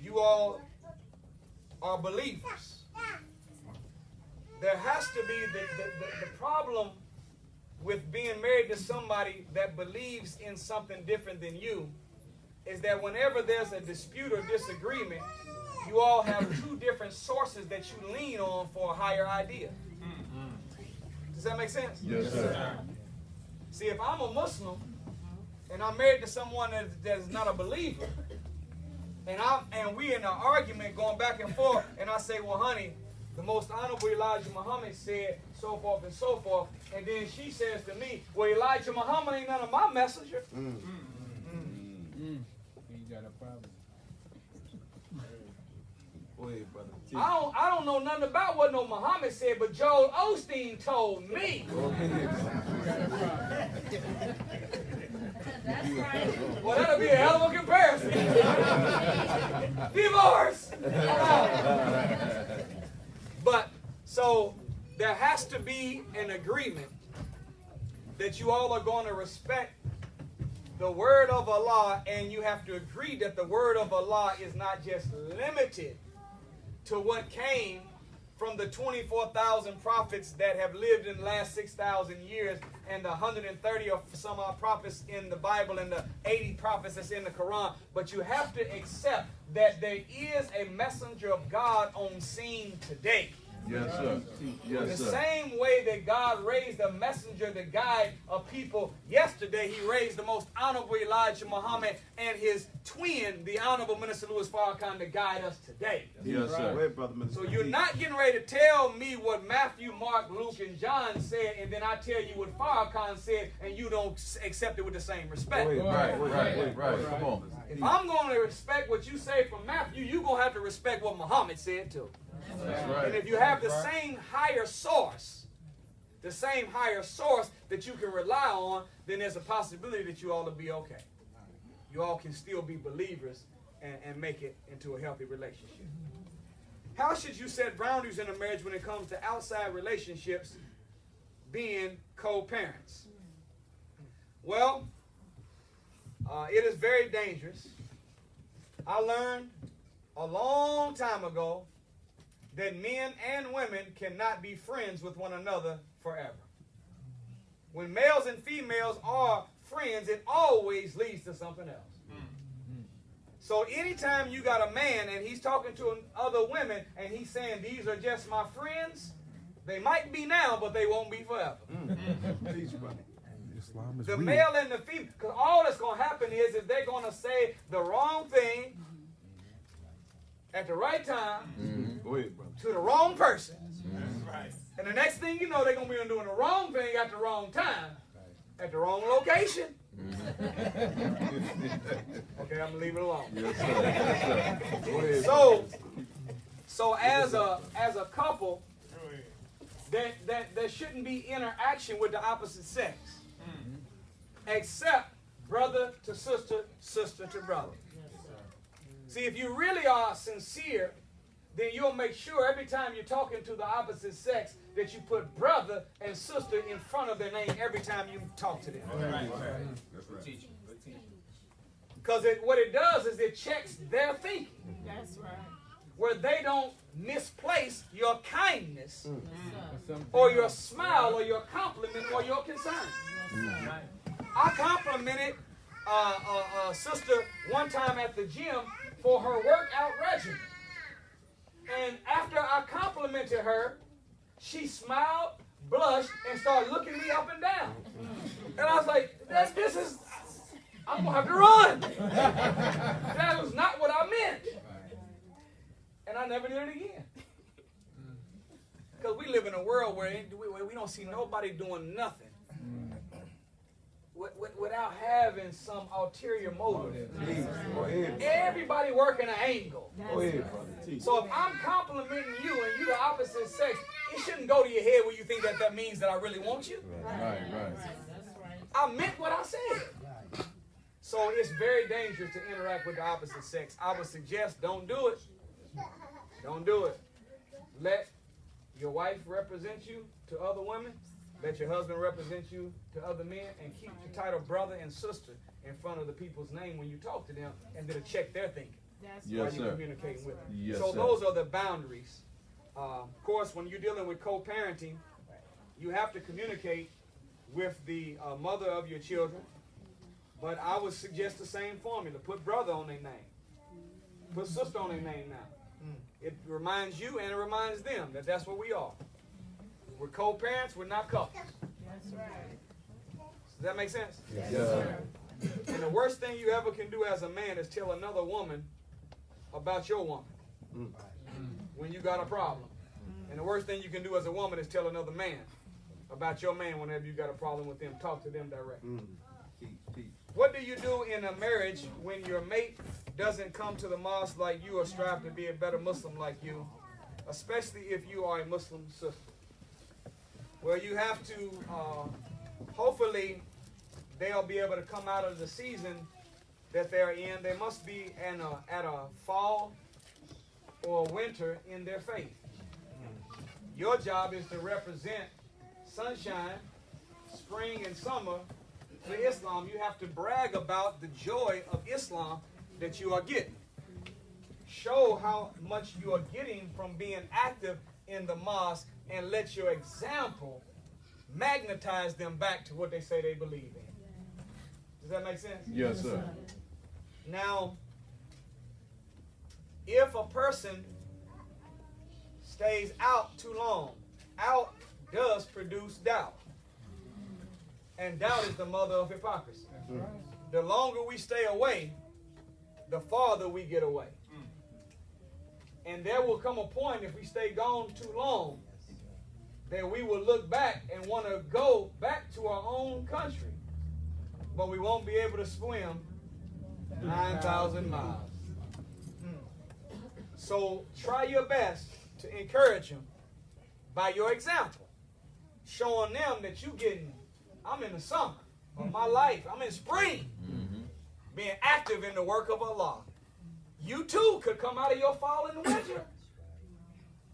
you all are believers. There has to be the problem with being married to somebody that believes in something different than you is that whenever there's a dispute or disagreement, you all have two different sources that you lean on for a higher idea. Does that make sense? Yes, sir. See, if I'm a Muslim and I'm married to someone that's not a believer, and we in an argument going back and forth, and I say, well, honey, the most honorable Elijah Muhammad said so forth and so forth, and then she says to me, well, Elijah Muhammad ain't none of my messenger. You got a problem. Go ahead, brother. I don't know nothing about what no Muhammad said, but Joel Osteen told me. That's right. Well, that'll be a hell of a comparison. Divorce. But so there has to be an agreement that you all are going to respect the word of Allah, and you have to agree that the word of Allah is not just limited to what came from the 24,000 prophets that have lived in the last 6,000 years, and the 130 or some odd prophets in the Bible, and the 80 prophets that's in the Quran. But you have to accept that there is a messenger of God on scene today. Yes, sir. Yes, The sir. same way that God raised a messenger to guide a people yesterday, he raised the most honorable Elijah Muhammad and his twin, the Honorable Minister Louis Farrakhan, to guide us today. Yes, sir. Go ahead, brother minister. So you're not getting ready to tell me what Matthew, Mark, Luke, and John said, and then I tell you what Farrakhan said, and you don't accept it with the same respect. Go ahead. Right. Come on. If I'm going to respect what you say from Matthew, you're going to have to respect what Muhammad said too. That's right. And if you have the same higher source that you can rely on, then there's a possibility that you all will be okay. You all can still be believers and make it into a healthy relationship. How should you set boundaries in a marriage when it comes to outside relationships being co-parents? Well, it is very dangerous. I learned a long time ago that men and women cannot be friends with one another forever. When males and females are friends, it always leads to something else. So anytime you got a man and he's talking to other women and he's saying, these are just my friends, they might be now, but they won't be forever. Islam is The weird. male and the female, because all that's going to happen is they're going to say the wrong thing at the right time Go ahead, brother. to the wrong person. That's right. And the next thing you know, they're going to be doing the wrong thing at the wrong time, at the wrong location. Okay, I'm going to leave it alone. Yes, sir. Yes, sir. Go ahead. So as a couple, there shouldn't be interaction with the opposite sex, except brother to sister, sister to brother. See, if you really are sincere, then you'll make sure every time you're talking to the opposite sex that you put brother and sister in front of their name every time you talk to them. Good teaching. Good teaching. Because what it does is it checks their thinking, That's right. where they don't misplace your kindness Yes, sir. or your smile or your compliment or your concern. I complimented a sister one time at the gym for her workout regimen. And after I complimented her, she smiled, blushed, and started looking me up and down. And I was like, this is, I'm going to have to run. That was not what I meant. And I never did it again. Because we live in a world where we don't see nobody doing nothing without having some ulterior motive. Go ahead. Everybody working an angle. Go ahead, brother. Teach. So if I'm complimenting you and you the opposite sex, it shouldn't go to your head where you think that means that I really want you. Right. That's right. I meant what I said. So it's very dangerous to interact with the opposite sex. I would suggest don't do it. Don't do it. Let your wife represent you to other women. Let your husband represent you to other men, and keep your title brother and sister in front of the people's name when you talk to them, and then check their thinking while you're communicating with them. Yes, So sir. those are the boundaries. Of course, when you're dealing with co-parenting, you have to communicate with the mother of your children. But I would suggest the same formula. Put brother on their name. Put sister on their name now. It reminds you and it reminds them that that's what we are. We're co-parents, we're not couples. That's right. Does that make sense? Yeah. And the worst thing you ever can do as a man is tell another woman about your woman when you got a problem. And the worst thing you can do as a woman is tell another man about your man whenever you got a problem with them. Talk to them directly. What do you do in a marriage when your mate doesn't come to the mosque like you or strive to be a better Muslim like you, especially if you are a Muslim sister? Well, you have to, hopefully, they'll be able to come out of the season that they're in. They must be at a fall or winter in their faith. Your job is to represent sunshine, spring, and summer for Islam. You have to brag about the joy of Islam that you are getting. Show how much you are getting from being active in the mosque, and let your example magnetize them back to what they say they believe in. Does that make sense? Yes, sir. Now, if a person stays out too long, out does produce doubt. And doubt is the mother of hypocrisy. The longer we stay away, the farther we get away. And there will come a point, if we stay gone too long, that we will look back and want to go back to our own country, but we won't be able to swim 9,000 miles. So try your best to encourage them by your example, showing them that I'm in the summer of my life, I'm in spring, being active in the work of Allah. You too could come out of your fall in the winter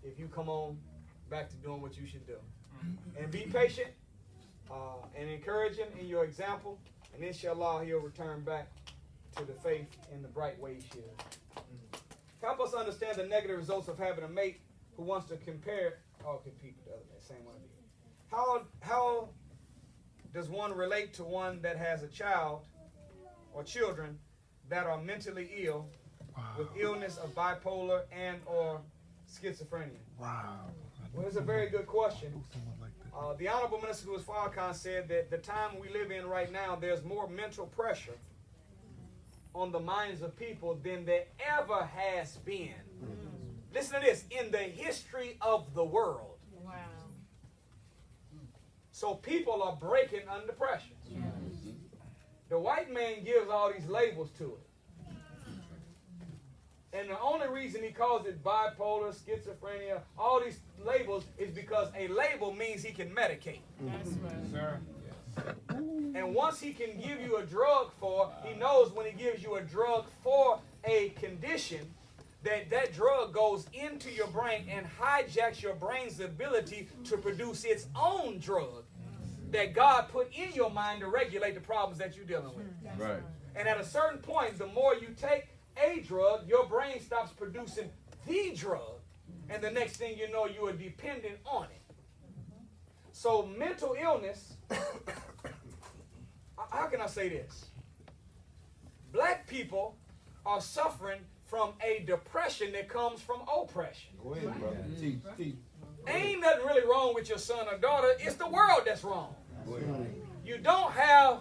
if you come on back to doing what you should do. And be patient and encourage him in your example, and inshallah he'll return back to the faith in the bright way he should. Help us understand the negative results of having a mate who wants to compete with the other mate. Same one. How does one relate to one that has a child or children that are mentally ill with illness of bipolar and or schizophrenia? Wow. Well, it's a very good question. The Honorable Minister Louis Farrakhan said that the time we live in right now, there's more mental pressure on the minds of people than there ever has been. Listen to this, in the history of the world. Wow. So people are breaking under pressure. The white man gives all these labels to it. And the only reason he calls it bipolar, schizophrenia, all these labels is because a label means he can medicate. That's right. Sir. And once he can give you a drug he knows when he gives you a drug for a condition, that drug goes into your brain and hijacks your brain's ability to produce its own drug that God put in your mind to regulate the problems that you're dealing with. Right. And at a certain point, the more you take a drug, your brain stops producing the drug, and the next thing you know, you are dependent on it. So mental illness, how can I say this? Black people are suffering from a depression that comes from oppression. Go ahead, brother. Teach. Ain't nothing really wrong with your son or daughter. It's the world that's wrong. Go ahead. You don't have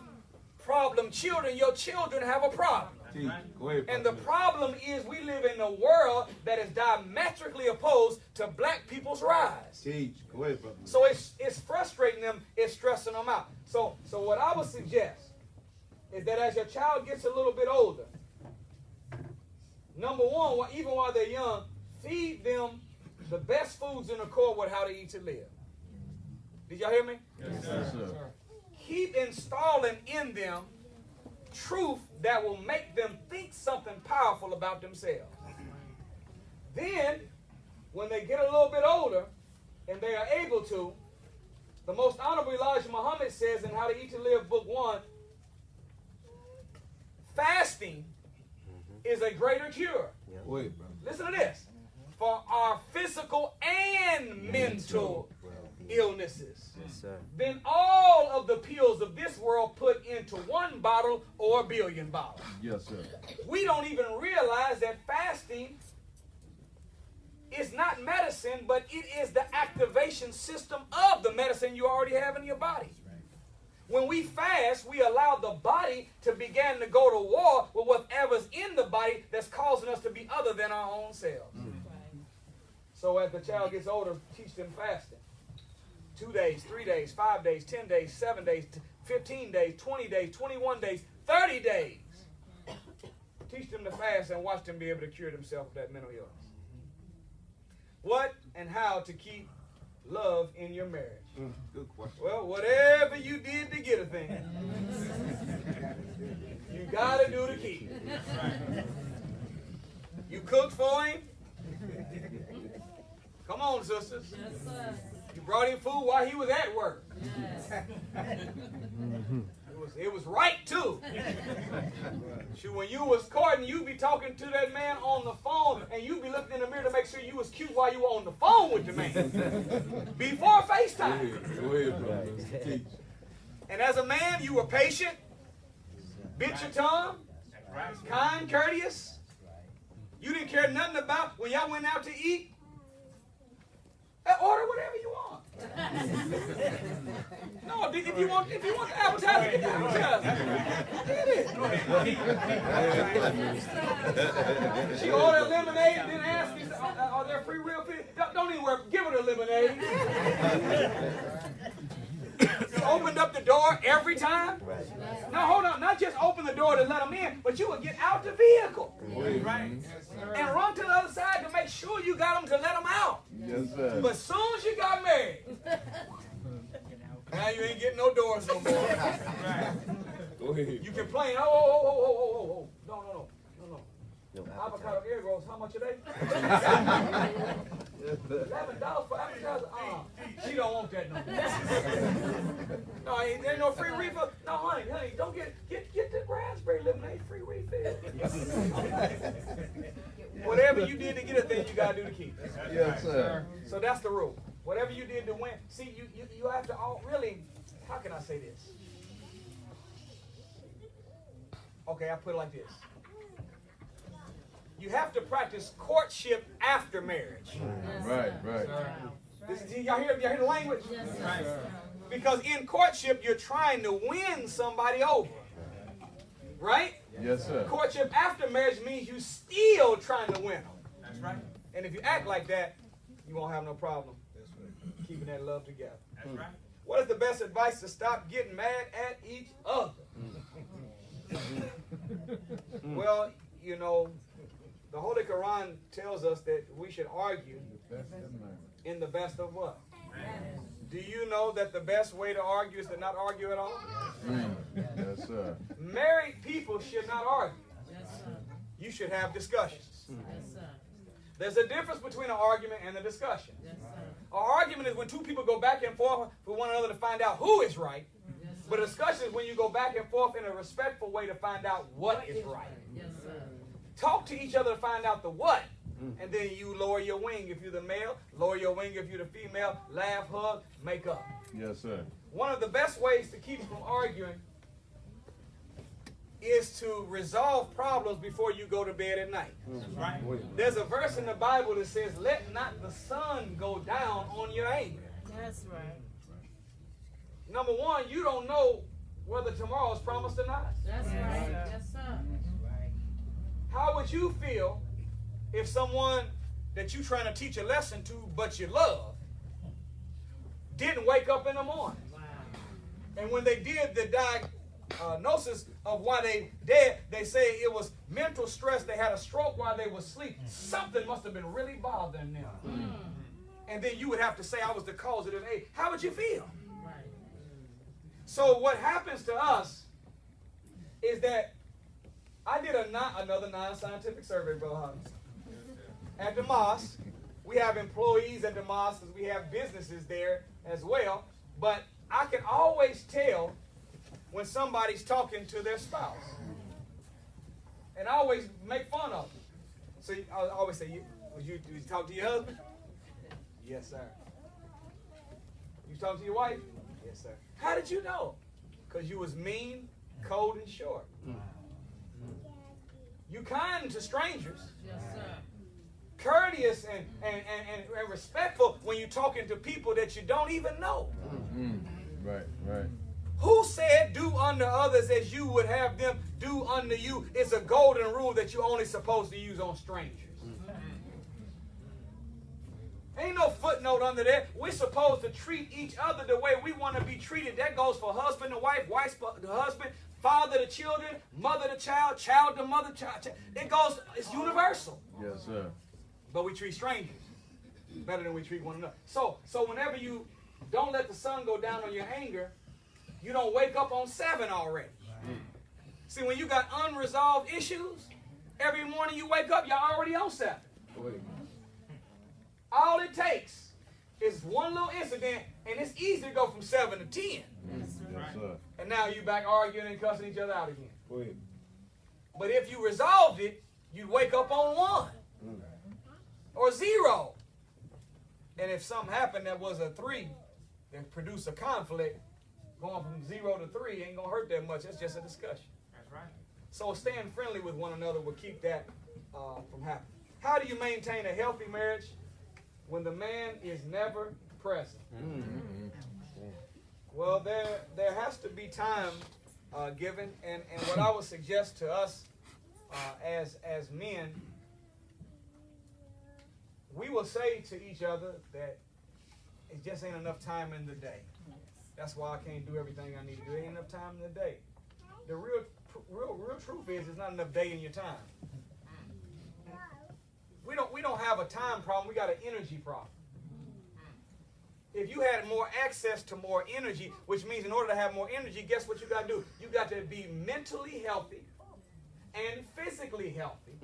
problem children. Your children have a problem. Teach. Go ahead, And the brother. problem is we live in a world that is diametrically opposed to black people's rise. Teach. Go ahead, brother. So it's frustrating them, it's stressing them out. So what I would suggest is that as your child gets a little bit older, number one, even while they're young, feed them the best foods in accord with how to eat to live. Did y'all hear me? Yes, sir. Keep installing in them truth that will make them think something powerful about themselves. Then, when they get a little bit older and they are able to, the most honorable Elijah Muhammad says in How to Eat to Live, Book 1, fasting is a greater cure. Wait, brother. Listen to this. For our physical and mental illnesses. Yes, sir. Then all of the pills of this world put into one bottle or a billion bottles. Yes, sir. We don't even realize that fasting is not medicine, but it is the activation system of the medicine you already have in your body. When we fast, we allow the body to begin to go to war with whatever's in the body that's causing us to be other than our own selves. So as the child gets older, teach them fasting. 2 days, 3 days, 5 days, 10 days, 7 days, 15 days, 20 days, 21 days, 30 days. Teach them to fast and watch them be able to cure themselves of that mental illness. What and how to keep love in your marriage? Good question. Well, whatever you did to get a thing, you got to do to keep it. You cooked for him? Come on, sisters. Yes, sir. You brought him food while he was at work. Yes. It was right, too. Shoot, when you was courting, you be talking to that man on the phone, and you be looking in the mirror to make sure you was cute while you were on the phone with the man. Before FaceTime. Go ahead, brother. Teach. And as a man, you were patient, bit your tongue, kind, courteous. You didn't care nothing about when y'all went out to eat. Order whatever you want. No, if you want the appetizer, get the appetizer. Get it. She ordered lemonade and then asked me, are there free real fish? Don't even worry, give her the lemonade. Opened up the door every time. No, hold on, not just open the door to let them in, but you would get out the vehicle. Right. And run to the other side to make sure you got them to let them out. Yes, sir. But as soon as you got married, now you ain't getting no doors no more. Go ahead. You complain, oh. No. Avocado ear rolls, how much are they? $11 for appetizer? She don't want that no more. No, ain't there no free refill? No, honey, don't get the raspberry lemonade free refill. Whatever you did to get a thing, you gotta do to keep it. Yes, sir. So that's the rule. Whatever you did to win. See, you have to all really, how can I say this? Okay, I put it like this. You have to practice courtship after marriage. Right. Y'all hear the language? Yes, sir. Because in courtship, you're trying to win somebody over. Right? Yes, sir. Courtship after marriage means you still trying to win them. That's right. And if you act like that, you won't have no problem keeping that love together. That's right. What is the best advice to stop getting mad at each other? Well, you know, the Holy Quran tells us that we should argue in the best of what? Do you know that the best way to argue is to not argue at all? Yes, sir. Married people should not argue. Yes, sir. You should have discussions. Yes, sir. There's a difference between an argument and a discussion. Yes, sir. An argument is when two people go back and forth for one another to find out who is right. Yes, sir. But a discussion is when you go back and forth in a respectful way to find out what is right. Yes, sir. Talk to each other to find out the what. And then you lower your wing if you're the male, lower your wing if you're the female, laugh, hug, make up. Yes, sir. One of the best ways to keep from arguing is to resolve problems before you go to bed at night. That's right. There's a verse in the Bible that says, let not the sun go down on your anger. That's right. Number one, you don't know whether tomorrow is promised or not. That's right. Yes, sir. How would you feel if someone that you're trying to teach a lesson to but you love didn't wake up in the morning? Wow. And when they did the diagnosis of why they dead, they say it was mental stress. They had a stroke while they were asleep. Something must have been really bothering them. And then you would have to say, I was the cause of this. Hey, how would you feel? Right. So what happens to us is that I did another non-scientific survey, Brother Hodges. At the mosque, we have employees at the mosque, we have businesses there as well, but I can always tell when somebody's talking to their spouse. And I always make fun of them. So I always say, do you talk to your husband? Yes, sir. You talk to your wife? Yes, sir. How did you know? Because you was mean, cold, and short. You kind to strangers. Yes, sir. Courteous and respectful when you're talking to people that you don't even know. Right, right. Who said do unto others as you would have them do unto you? It's a golden rule that you're only supposed to use on strangers. Ain't no footnote under there. We're supposed to treat each other the way we want to be treated. That goes for husband and wife, wife to husband, father to children, mother to child, child to mother, child. It goes, it's universal. Yes, sir. But we treat strangers better than we treat one another. So whenever you don't let the sun go down on your anger, you don't wake up on 7 already. See, when you got unresolved issues, every morning you wake up, you're already on 7. All it takes is one little incident, and it's easy to go from 7 to 10. Yes, sir. And now you back arguing and cussing each other out again. Go ahead. But if you resolved it, you wake up on 1 or 0. And if something happened that was a 3 that produced a conflict, going from 0 to 3 ain't going to hurt that much. It's just a discussion. That's right. So staying friendly with one another will keep that from happening. How do you maintain a healthy marriage when the man is never present? Well, there has to be time given, and what I would suggest to us as men, we will say to each other that it just ain't enough time in the day. That's why I can't do everything I need to do. There ain't enough time in the day. The real truth is, there's not enough day in your time. We don't have a time problem. We got an energy problem. If you had more access to more energy, which means in order to have more energy, guess what you got to do? You got to be mentally healthy and physically healthy.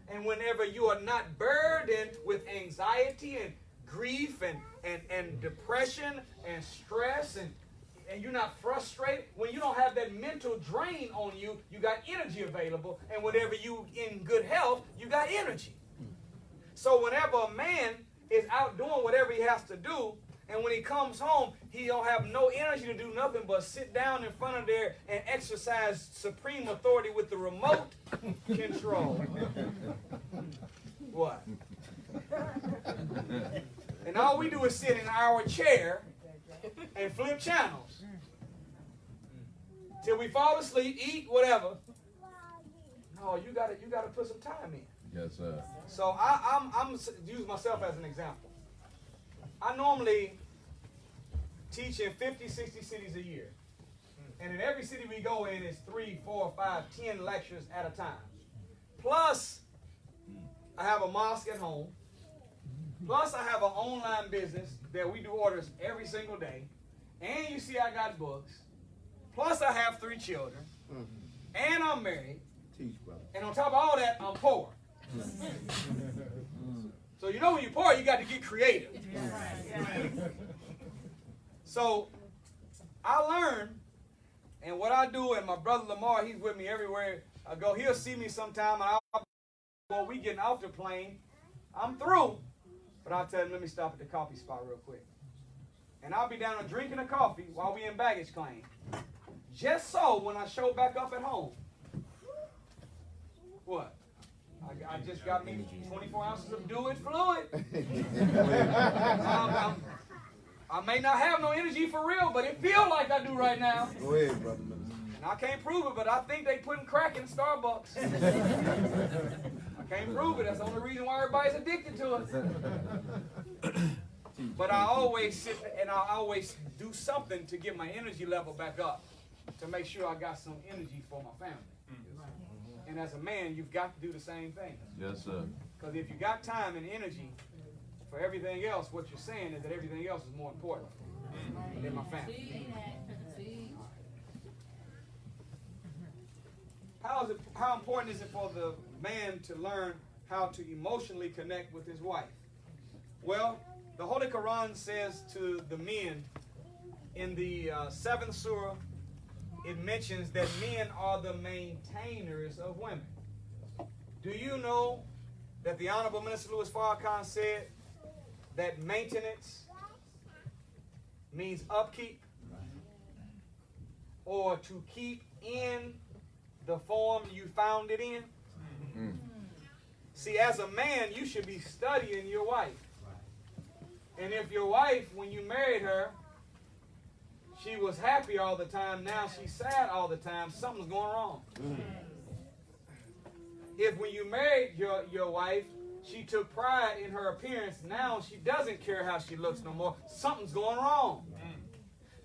And whenever you are not burdened with anxiety and grief and depression and stress and you're not frustrated, when you don't have that mental drain on you, you got energy available. And whenever you in good health, you got energy. So whenever a man is out doing whatever he has to do, and when he comes home, he don't have no energy to do nothing but sit down in front of there and exercise supreme authority with the remote control. What? And all we do is sit in our chair and flip channels till we fall asleep, eat, whatever. No, you gotta put some time in. Yes, sir. So I'm use myself as an example. I normally teach in 50, 60 cities a year. And in every city we go in, it's 3, 4, 5, 10 lectures at a time. Plus, I have a mosque at home. Plus, I have an online business that we do orders every single day. And you see I got books. Plus, I have 3 children. And I'm married. Teach, brother. And on top of all that, I'm poor. So you know when you're poor, you got to get creative. So I learned, and what I do, and my brother Lamar, he's with me everywhere I go. He'll see me sometime, and when we getting off the plane, I'm through. But I'll tell him, let me stop at the coffee spot real quick. And I'll be down there drinking a coffee while we in baggage claim. Just so when I show back up at home, what? I just got me 24 ounces of Dew fluid. I may not have no energy for real, but it feels like I do right now. Go ahead, brother. And I can't prove it, but I think they putting crack in Starbucks. I can't prove it. That's the only reason why everybody's addicted to it. But I always sit and I always do something to get my energy level back up, to make sure I got some energy for my family. And as a man, you've got to do the same thing. Yes, sir. Because if you got time and energy for everything else, what you're saying is that everything else is more important than my family. How important is it for the man to learn how to emotionally connect with his wife? Well, the Holy Quran says to the men in the 7th surah, it mentions that men are the maintainers of women. Do you know that the Honorable Minister Louis Farrakhan said that maintenance means upkeep, or to keep in the form you found it in? See, as a man, you should be studying your wife. And if your wife, when you married her, she was happy all the time, now she's sad all the time, something's going wrong. If when you married your wife, she took pride in her appearance, now she doesn't care how she looks no more, something's going wrong.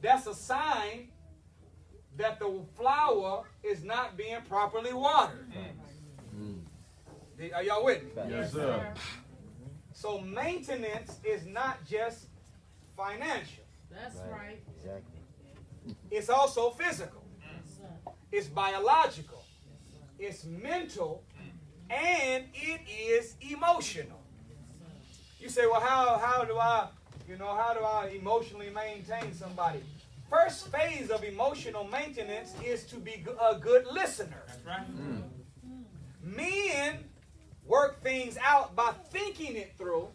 That's a sign that the flower is not being properly watered. Are y'all with me? Yes, sir. So maintenance is not just financial. That's right. Exactly. It's also physical. Yes, sir. It's biological. It's mental. And it is emotional. You say, well, how do I emotionally maintain somebody? First phase of emotional maintenance is to be a good listener. That's right. Men work things out by thinking it through.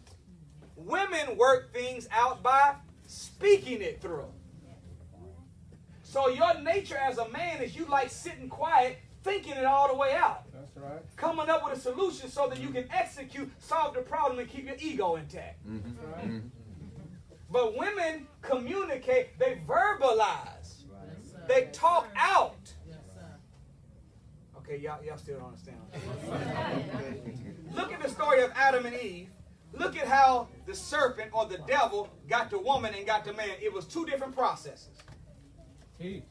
Women work things out by speaking it through. So your nature as a man is you like sitting quiet, thinking it all the way out. That's right. Coming up with a solution so that you can execute, solve the problem, and keep your ego intact. That's right. But women communicate, they verbalize, Yes, sir. they talk out. Yes, sir. Okay, y'all still don't understand. Look at the story of Adam and Eve. Look at how the serpent or the devil got the woman and got the man. It was two different processes. Teach.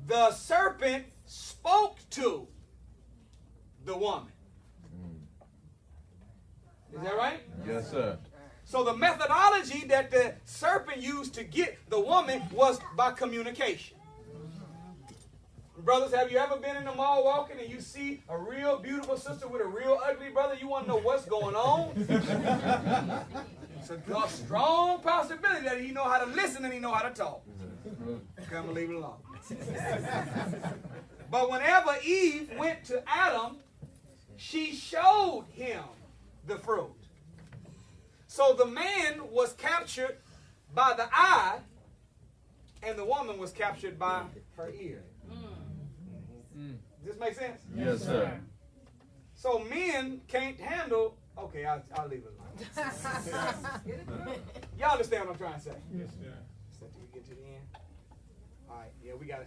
The serpent spoke to the woman. Is that right? Yes, sir. So the methodology that the serpent used to get the woman was by communication. Brothers, have you ever been in the mall walking and you see a real beautiful sister with a real ugly brother? You want to know what's going on? It's a strong possibility that he know how to listen and he know how to talk. Okay, I'm going to leave it alone. But whenever Eve went to Adam, she showed him the fruit. So the man was captured by the eye, and the woman was captured by her ear. Does this make sense? Yes, sir. So men can't handle. Okay, I'll leave it alone. Y'all understand what I'm trying to say? Yes, sir. So till we get to the end. All right, yeah, we gotta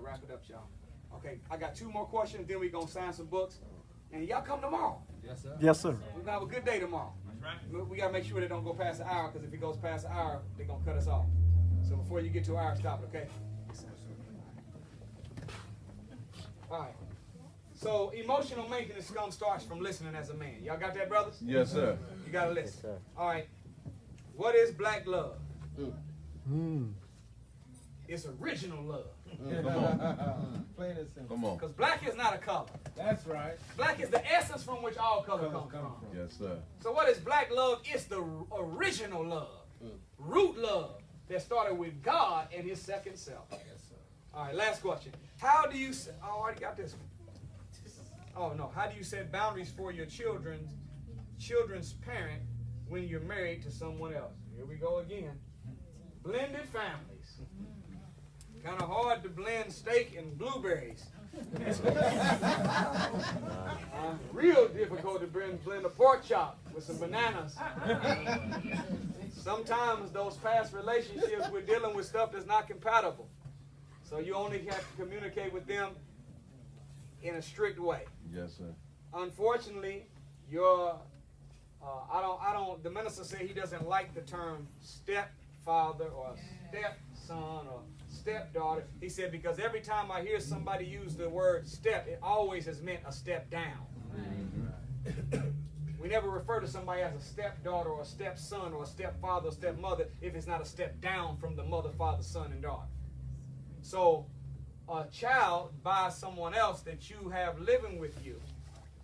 wrap it up, y'all. Okay, I got 2 more questions. Then we gonna sign some books, and y'all come tomorrow. Yes, sir. Yes, sir. We're gonna have a good day tomorrow. That's right. We gotta make sure they don't go past the hour, because if it goes past the hour, they're gonna cut us off. So before you get to an hour, stop it, okay? All right. So emotional maintenance starts from listening as a man. Y'all got that, brothers? Yes, sir. You gotta Yes, listen. sir. All right. What is black love? Mm. It's original love. Plain and simple. Come on. Because black is not a color. That's right. Black is the essence from which all color comes from. Yes, sir. So what is black love? It's the original love. Root love that started with God and his second self. Yes, sir. All right, last question. How do you, I already got this one. Oh no, how do you set boundaries for your children's parent when you're married to someone else? Here we go again. Blended families. Kind of hard to blend steak and blueberries. Real difficult to blend a pork chop with some bananas. Sometimes those past relationships, we're dealing with stuff that's not compatible. So you only have to communicate with them in a strict way. Yes, sir. Unfortunately, the minister said he doesn't like the term stepfather or stepson or stepdaughter. He said because every time I hear somebody use the word step, it always has meant a step down. We never refer to somebody as a stepdaughter or a stepson or a stepfather or stepmother if it's not a step down from the mother, father, son, and daughter. So a child by someone else that you have living with you,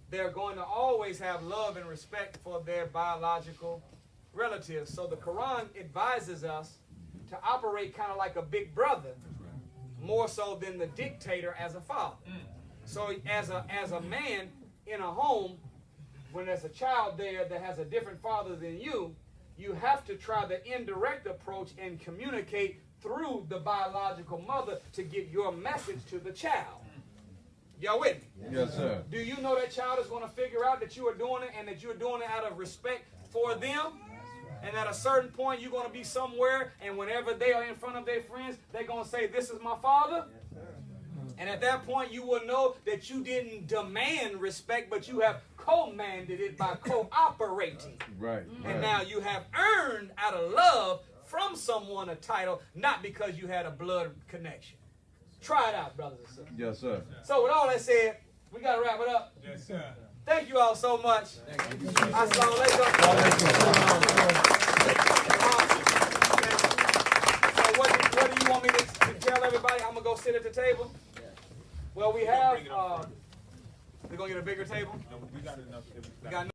they're going to always have love and respect for their biological relatives. So the Quran advises us to operate kind of like a big brother, more so than the dictator as a father. So as a man in a home, when there's a child there that has a different father than you have to try the indirect approach and communicate through the biological mother to get your message to the child. Y'all with me? Yes, sir. Do you know that child is going to figure out that you are doing it and that you're doing it out of respect for them? And at a certain point, you're going to be somewhere, and whenever they are in front of their friends, they're going to say, "This is my father." And at that point, you will know that you didn't demand respect, but you have commanded it by cooperating. Right. And now you have earned out of love from someone a title, not because you had a blood connection. Try it out, brothers and sisters. Yes, sir. So with all that said, we got to wrap it up. Yes, sir. Thank you all so much. Assalamu alaikum. So what do you want me to tell everybody? I'm going to go sit at the table? Well, we have, we're going to get a bigger table? No, we got enough. We got